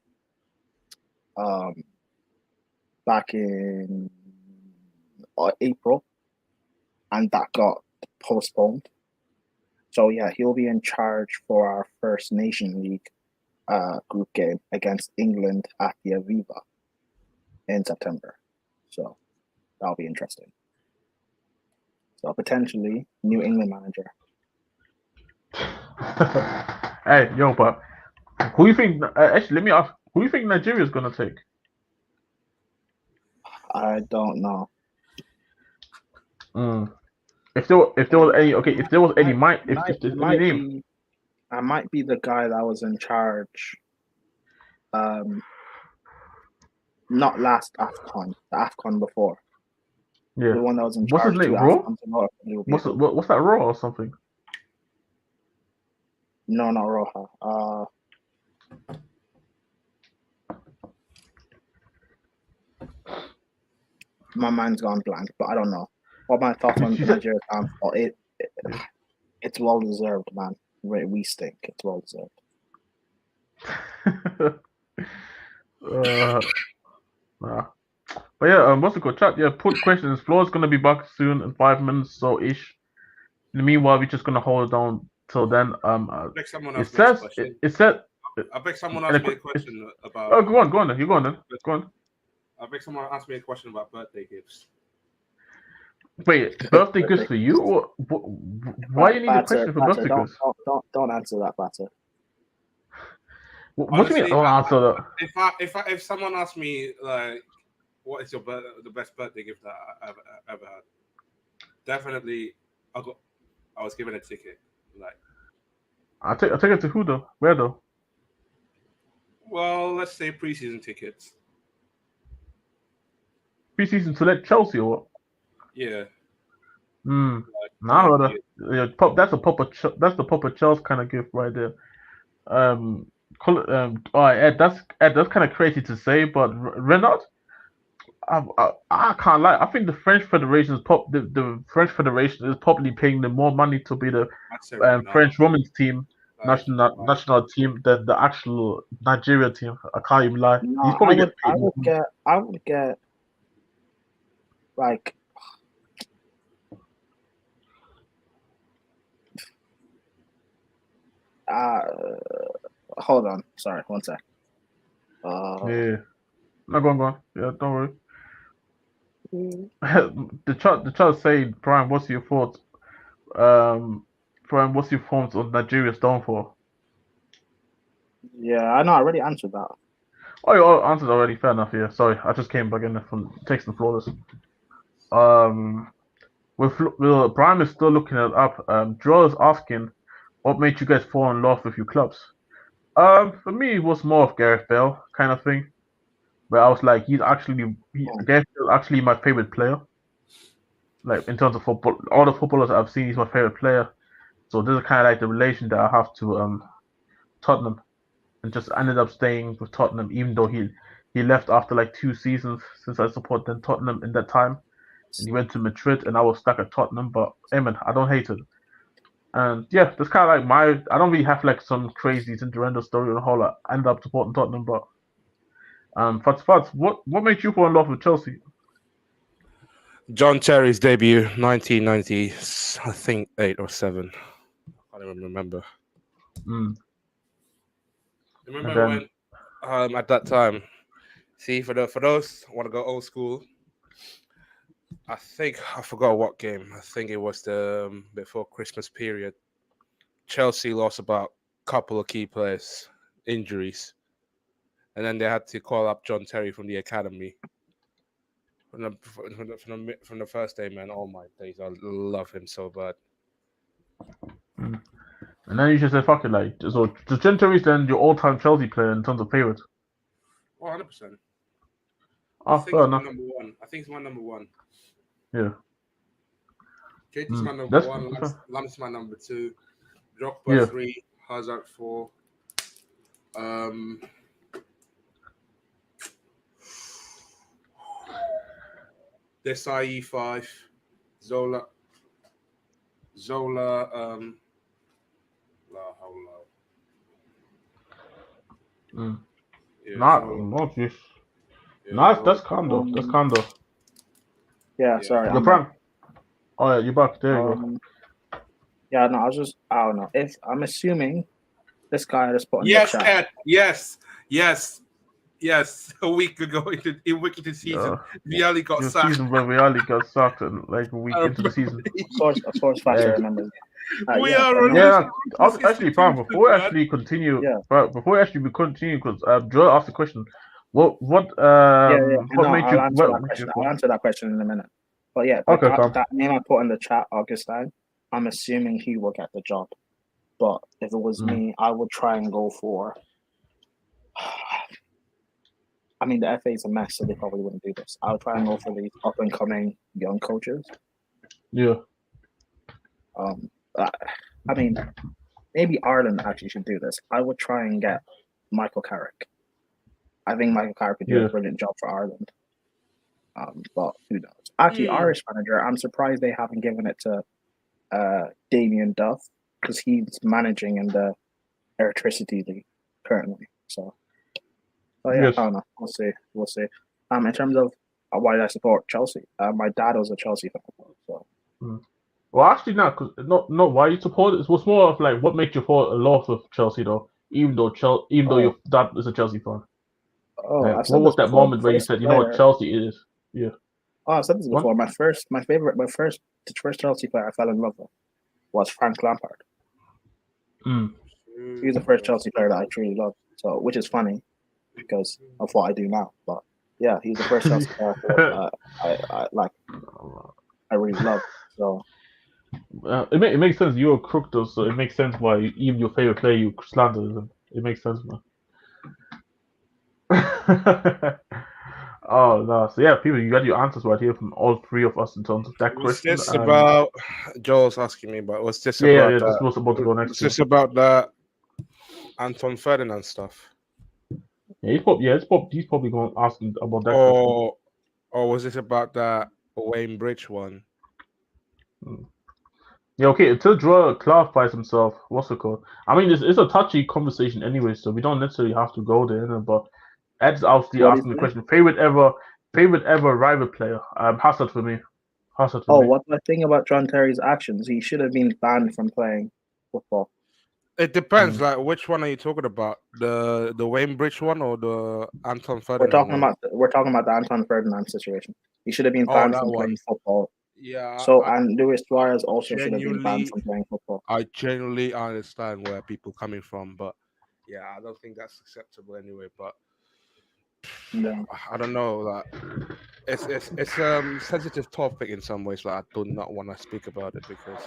April, and that got postponed. So yeah, he'll be in charge for our first Nation League group game against England at the Aviva in September. So that'll be interesting. So potentially New England manager. Hey, yo, but who you think? Actually, let me ask. Who you think Nigeria's gonna take? I don't know. If there was any, I might be the guy that was in charge. Not last AFCON, the AFCON before. Yeah. The one that was in What's charge. his name, Raw? What's that, Raw or something? No, not Roja. My mind's gone blank, but I don't know. What my thoughts on Nigeria's downfall? It's well deserved, man. We stink. It's well deserved. But yeah, what's the good chat? Yeah, put questions. Floor's gonna be back soon in 5 minutes so ish. In the meanwhile, we're just gonna hold it down till then. I beg someone it said. I beg someone asked me a question about. Oh, go on then. You go on then. Go on. I beg someone asked me a question about birthday gifts. Wait, birthday gifts for you? Or why you need a question for birthday gifts? Don't answer that, Batter. What do you mean? Don't answer that. If someone asks me like, what is the best birthday gift that I've ever had? Definitely, I was given a ticket. Like, I take it to who though? Where though? Well, let's say preseason tickets. pre-season to let Chelsea or what? Yeah. Hmm. Like, Nah, yeah. that's the proper Chelsea kind of gift right there. All right, Ed, that's kind of crazy to say, but Renard, I can't lie. I think the French Federation is probably paying them more money to be the I'd say right now. French women's team Like, national team than the actual Nigeria team. I can't even lie. No, He's probably getting paid more. I would get like hold on, sorry, one sec. Yeah. No, go on. Yeah, don't worry. The chat saying, Brian, what's your thoughts? Brian, what's your thoughts on Nigeria's downfall? Yeah, I know. I already answered that. Oh, you answered already. Fair enough. Yeah, sorry, I just came back in from texting Flawless. With Brian is still looking it up. Joel is asking, what made you guys fall in love with your clubs? For me, it was more of Gareth Bale kind of thing, where I was like, Gareth Bale is actually my favorite player. Like in terms of football, all the footballers I've seen, he's my favorite player. So this is kind of like the relation that I have to Tottenham, and just ended up staying with Tottenham, even though he left after like 2 seasons since I supported Tottenham in that time, and he went to Madrid, and I was stuck at Tottenham. But hey man, I don't hate it. And yeah, that's kind of like I don't really have like some crazy Cinderella story on the whole. I ended up supporting Tottenham, but Fats, what made you fall in love with Chelsea? John Terry's debut, 1990, I think 8 or 7. I don't even remember. Remember when at that time? See, for those who want to go old school, I think I forgot what game. I think it was the before Christmas period. Chelsea lost about a couple of key players, injuries, and then they had to call up John Terry from the academy. From the first day, man. Oh my days, I love him so bad. And then you just say, fuck it, like, so John Terry's then your all-time Chelsea player in terms of favorites. 100%. Oh, fair enough. Number one. I think it's my number one. Yeah. JT's my number one. Lamp's my number 2. Drogba 3. Hazard 4. Desai 5. Zola. That's Kondo. That's Kondo. Yeah, sorry. You're prank. Oh yeah, you're back. There you go. Yeah, no, I don't know. If I'm assuming this guy just put in the chat. Ed, yes. A week ago, into the season, Vialli got sacked. Season where Vialli got sacked, and like a week into the season. Of course, Thatcher remembers. Actually, Pam, before we actually continue, because Joel asked the question, what made you? I'll answer that question in a minute. But yeah, that name I put in the chat, Augustine, I'm assuming he will get the job. But if it was me, I would try and go for. I mean, the FA is a mess, so they probably wouldn't do this. I would try and go for these up and coming young coaches. Yeah. I mean, maybe Ireland actually should do this. I would try and get Michael Carrick. I think Michael Carrick could do a brilliant job for Ireland. But who knows? Actually, Irish manager, I'm surprised they haven't given it to Damien Duff, because he's managing in the Electricity League currently. So, I don't know. We'll see. In terms of why did I support Chelsea? My dad was a Chelsea fan. So. Well, actually, not why you support it. It was more of like what made you fall in love with Chelsea, though. Even though your dad is a Chelsea fan. What was that moment where you said, you know what Chelsea is? Yeah. Oh, I said this before. My first Chelsea player I fell in love with was Frank Lampard. He was the first Chelsea player that I truly loved. So, which is funny because of what I do now. But yeah, he's the first Chelsea player I really love. So. It makes sense. You're a crook, though, so it makes sense why even your favorite player you slander them. It makes sense, man. Oh no! So yeah, people, you got your answers right here from all three of us in terms of that Was question. this about Joel's asking me, but was this Yeah, about this was about to go next. was this about the Anton Ferdinand stuff? Yeah, he's probably going asking about that question. Or was this about the Wayne Bridge one? Yeah, okay. Until Joel clarifies himself, what's it called? I mean, it's a touchy conversation anyway, so we don't necessarily have to go there. But Ed's obviously What is asking the it? question: favorite ever rival player? Hazard for me. Hazard for Oh, me. what do I think about John Terry's actions? He should have been banned from playing football. It depends. Like, which one are you talking about? The Wayne Bridge one or the Anton We're Ferdinand talking one? about the Anton Ferdinand situation. He should have been Oh, banned that from one. playing football. Yeah. So and Luis Suarez also should have been Genuinely, banned from playing football. I genuinely understand where people coming from, but yeah, I don't think that's acceptable anyway. But Yeah. I don't know. Like, it's sensitive topic in some ways. Like, I do not want to speak about it because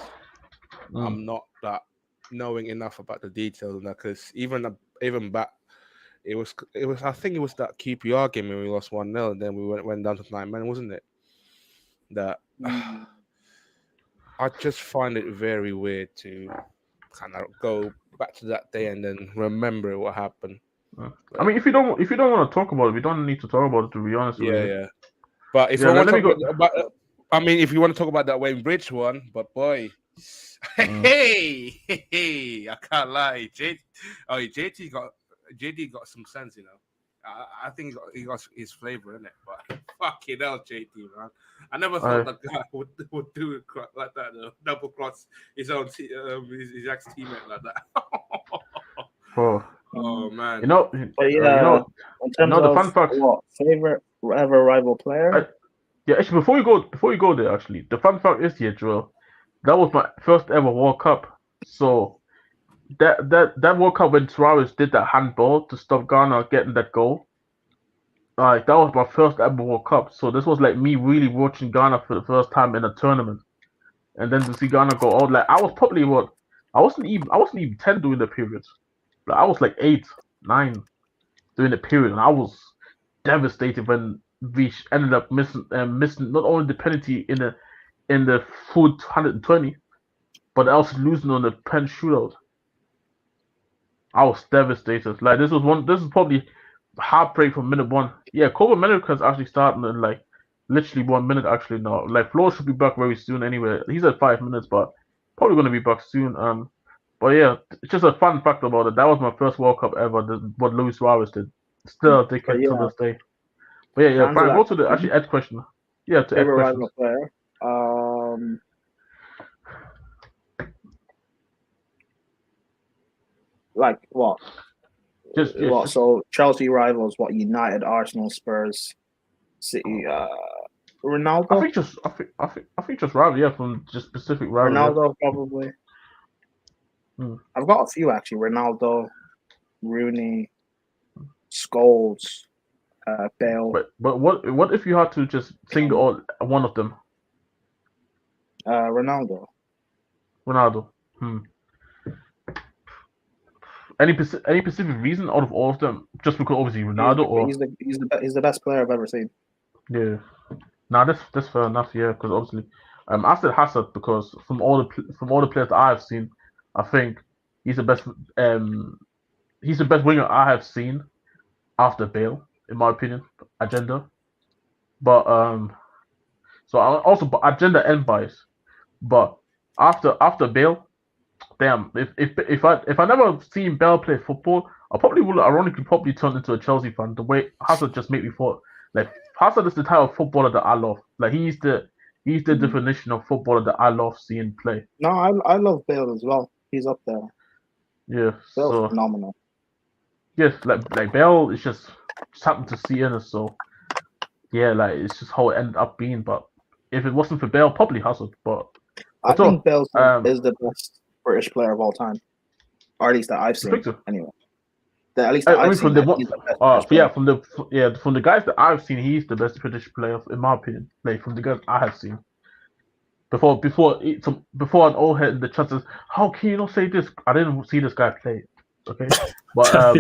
I'm not that knowing enough about the details. Because even back, it was I think it was that QPR game when we lost 1-0, and then we went down to 9 men, wasn't it? That I just find it very weird to kind of go back to that day and then remember what happened. I mean, if you don't want to talk about it, we don't need to talk about it. To be honest with you. Yeah. But if I want to talk about, I mean, if you want to talk about that Wayne Bridge one, but boy, hey, I can't lie, JD got some sense, you know. I think he got his flavor in it, but fucking hell, JD, man. I never thought that guy would do it like that, double cross his own his ex teammate like that. Oh man, you know, but yeah, in terms of the fun fact, what favorite ever rival player? Yeah, actually, before you go there, actually, the fun fact is here, Joel. That was my first ever World Cup. So that World Cup when Suarez did that handball to stop Ghana getting that goal. That was my first ever World Cup. So this was like me really watching Ghana for the first time in a tournament, and then to see Ghana go out. Like I was probably I wasn't even 10 during the period. Like, I was like 8, 9 during the period, and I was devastated when we ended up missing not only the penalty in the full 120, but also losing on the pen shootout. I was devastated. Like this is probably heartbreak from minute one. Yeah, Copa America's actually starting in like literally 1 minute actually now. Like Flo should be back very soon anyway. He's at 5 minutes, but probably gonna be back soon. But yeah, it's just a fun fact about it. That was my first World Cup ever. What Luis Suarez did. Still a dickhead to this day. But yeah. Brian, go to the actually Ed question. Yeah, to Ed question. Rival player. Like what? Just what? So Chelsea rivals, what? United, Arsenal, Spurs, City, Ronaldo. I think just rival. Yeah, from just specific rival. Ronaldo probably. I've got a few actually. Ronaldo, Rooney, Scholes, Bale. But what if you had to just single one of them? Ronaldo. Any specific reason out of all of them? Just because obviously Ronaldo he's the best player I've ever seen. Yeah. Nah, that's fair enough. Yeah, because obviously, I said Hazard because from all the players that I have seen, I think he's the best. He's the best winger I have seen after Bale, in my opinion. Agenda, but so I also agenda and bias, but after Bale, damn, if I never seen Bale play football, I probably would ironically probably turn into a Chelsea fan. The way Hazard just made me thought, like Hazard is the type of footballer that I love. Like he's the definition of footballer that I love seeing play. No, I love Bale as well. He's up there. Yeah, Bale's phenomenal. Yes, like Bale is just happened to see in it, so yeah, like it's just how it ended up being. But if it wasn't for Bale, probably Hazard. But I think Bale is the best British player of all time, or at least that I've seen. Anyway, at least I've seen. From the guys that I've seen, he's the best British player in my opinion. Like from the guys I have seen. Before an old head in the chat says, "How can you not say this? I didn't see this guy play." Okay, but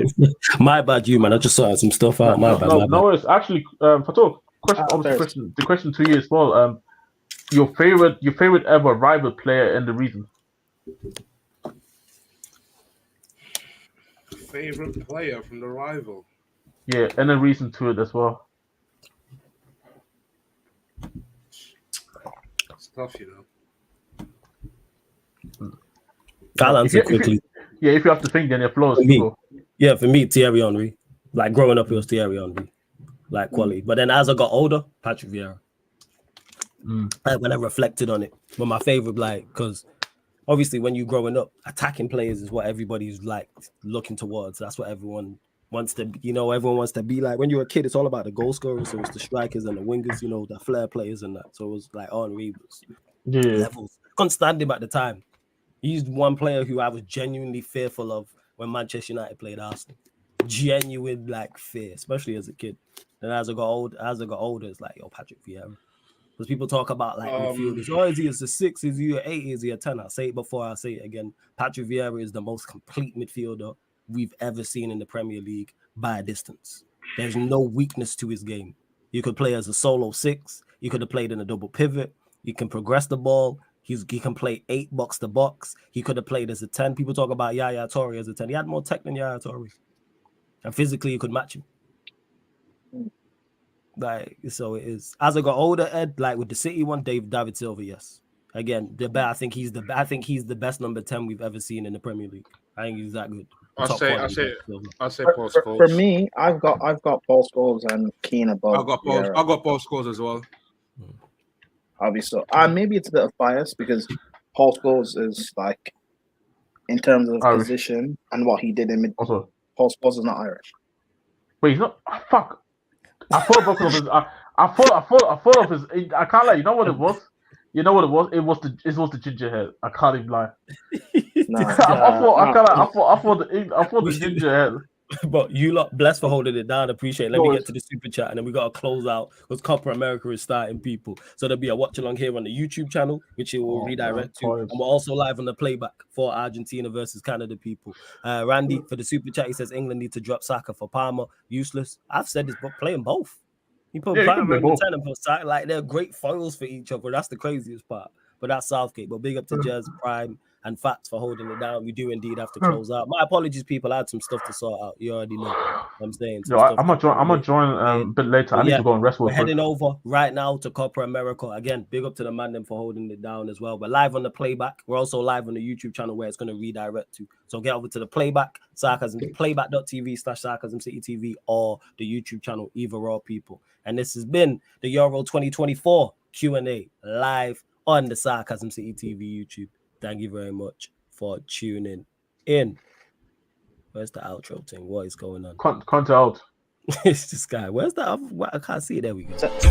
my bad, you man. I just sorted some stuff out. My bad. no, it's actually Fatou, question. Obviously, the question to you as well. Your favorite ever rival player and the reason. Favorite player from the rival. Yeah, and a reason to it as well. It's tough, you know. I'll answer quickly. If you have to think, then your flows. Yeah, for me, Thierry Henry. Like growing up, it was Thierry Henry, like quality. But then as I got older, Patrick Vieira. Like when I reflected on it, but my favorite, like, because obviously when you're growing up, attacking players is what everybody's like looking towards. That's what everyone wants to, everyone wants to be like. When you're a kid, it's all about the goal scorers, so it's the strikers and the wingers, the flair players and that. So it was like Henry was levels. Couldn't stand him at the time. He's one player who I was genuinely fearful of when Manchester United played Arsenal. Genuine like fear, especially as a kid. And as I got older, it's like, Patrick Vieira. Because people talk about like midfielders. Is he a 6? Is he an 8? Is he a 10? I'll say it before I say it again. Patrick Vieira is the most complete midfielder we've ever seen in the Premier League by a distance. There's no weakness to his game. You could play as a solo 6. You could have played in a double pivot. You can progress the ball. He can play 8 box to box. He could have played as a 10. People talk about Yaya Toure as a 10. He had more tech than Yaya Toure. And physically, you could match him. Like, so it is. As I got older, Ed, like with the City one, David Silva, yes. Again, I think he's the best number 10 we've ever seen in the Premier League. I think he's that good. I'll say Paul Scholes. For me, I've got Paul Scholes and Keane above. I've got Paul Scholes as well. Obviously, maybe it's a bit of bias because Paul Scholes is like, in terms of Irish. position and what he did in mid. Also, Paul Scholes is not Irish. Wait, he's not. Fuck. I thought of his. I thought of his. I can't lie. You know what it was? It was the ginger hair. I can't even lie. I thought the ginger hair. But you lot blessed for holding it down. Appreciate it. Let me get to the super chat and then we got to close out because Copa America is starting, people. So there'll be a watch along here on the YouTube channel, which it will redirect to. And we're also live on the playback for Argentina versus Canada, people. Randy, for the super chat, he says England need to drop Saka for Palmer. Useless. I've said this, but play them both. You put Palmer and 10 and put Saka, like they're great foils for each other. That's the craziest part. But that's Southgate. But big up to Jez, Prime, and Fats for holding it down. We do indeed have to close out. My apologies, people. I had some stuff to sort out. You already know what I'm saying. I'm gonna join a bit later. I need to go and rest. We're heading over right now to Copa America. Again, big up to the man them for holding it down as well. We're live on the playback. We're also live on the YouTube channel where it's going to redirect to. So get over to the playback, playback.tv/SarcasmCityTV or the YouTube channel, either or, people. And this has been the Euro 2024 Q&A live on the Sarcasm City TV YouTube. Thank you very much for tuning in. Where's the outro thing? What is going on? Conte out. It's this guy. Where's that? I can't see it. There we go. Stop.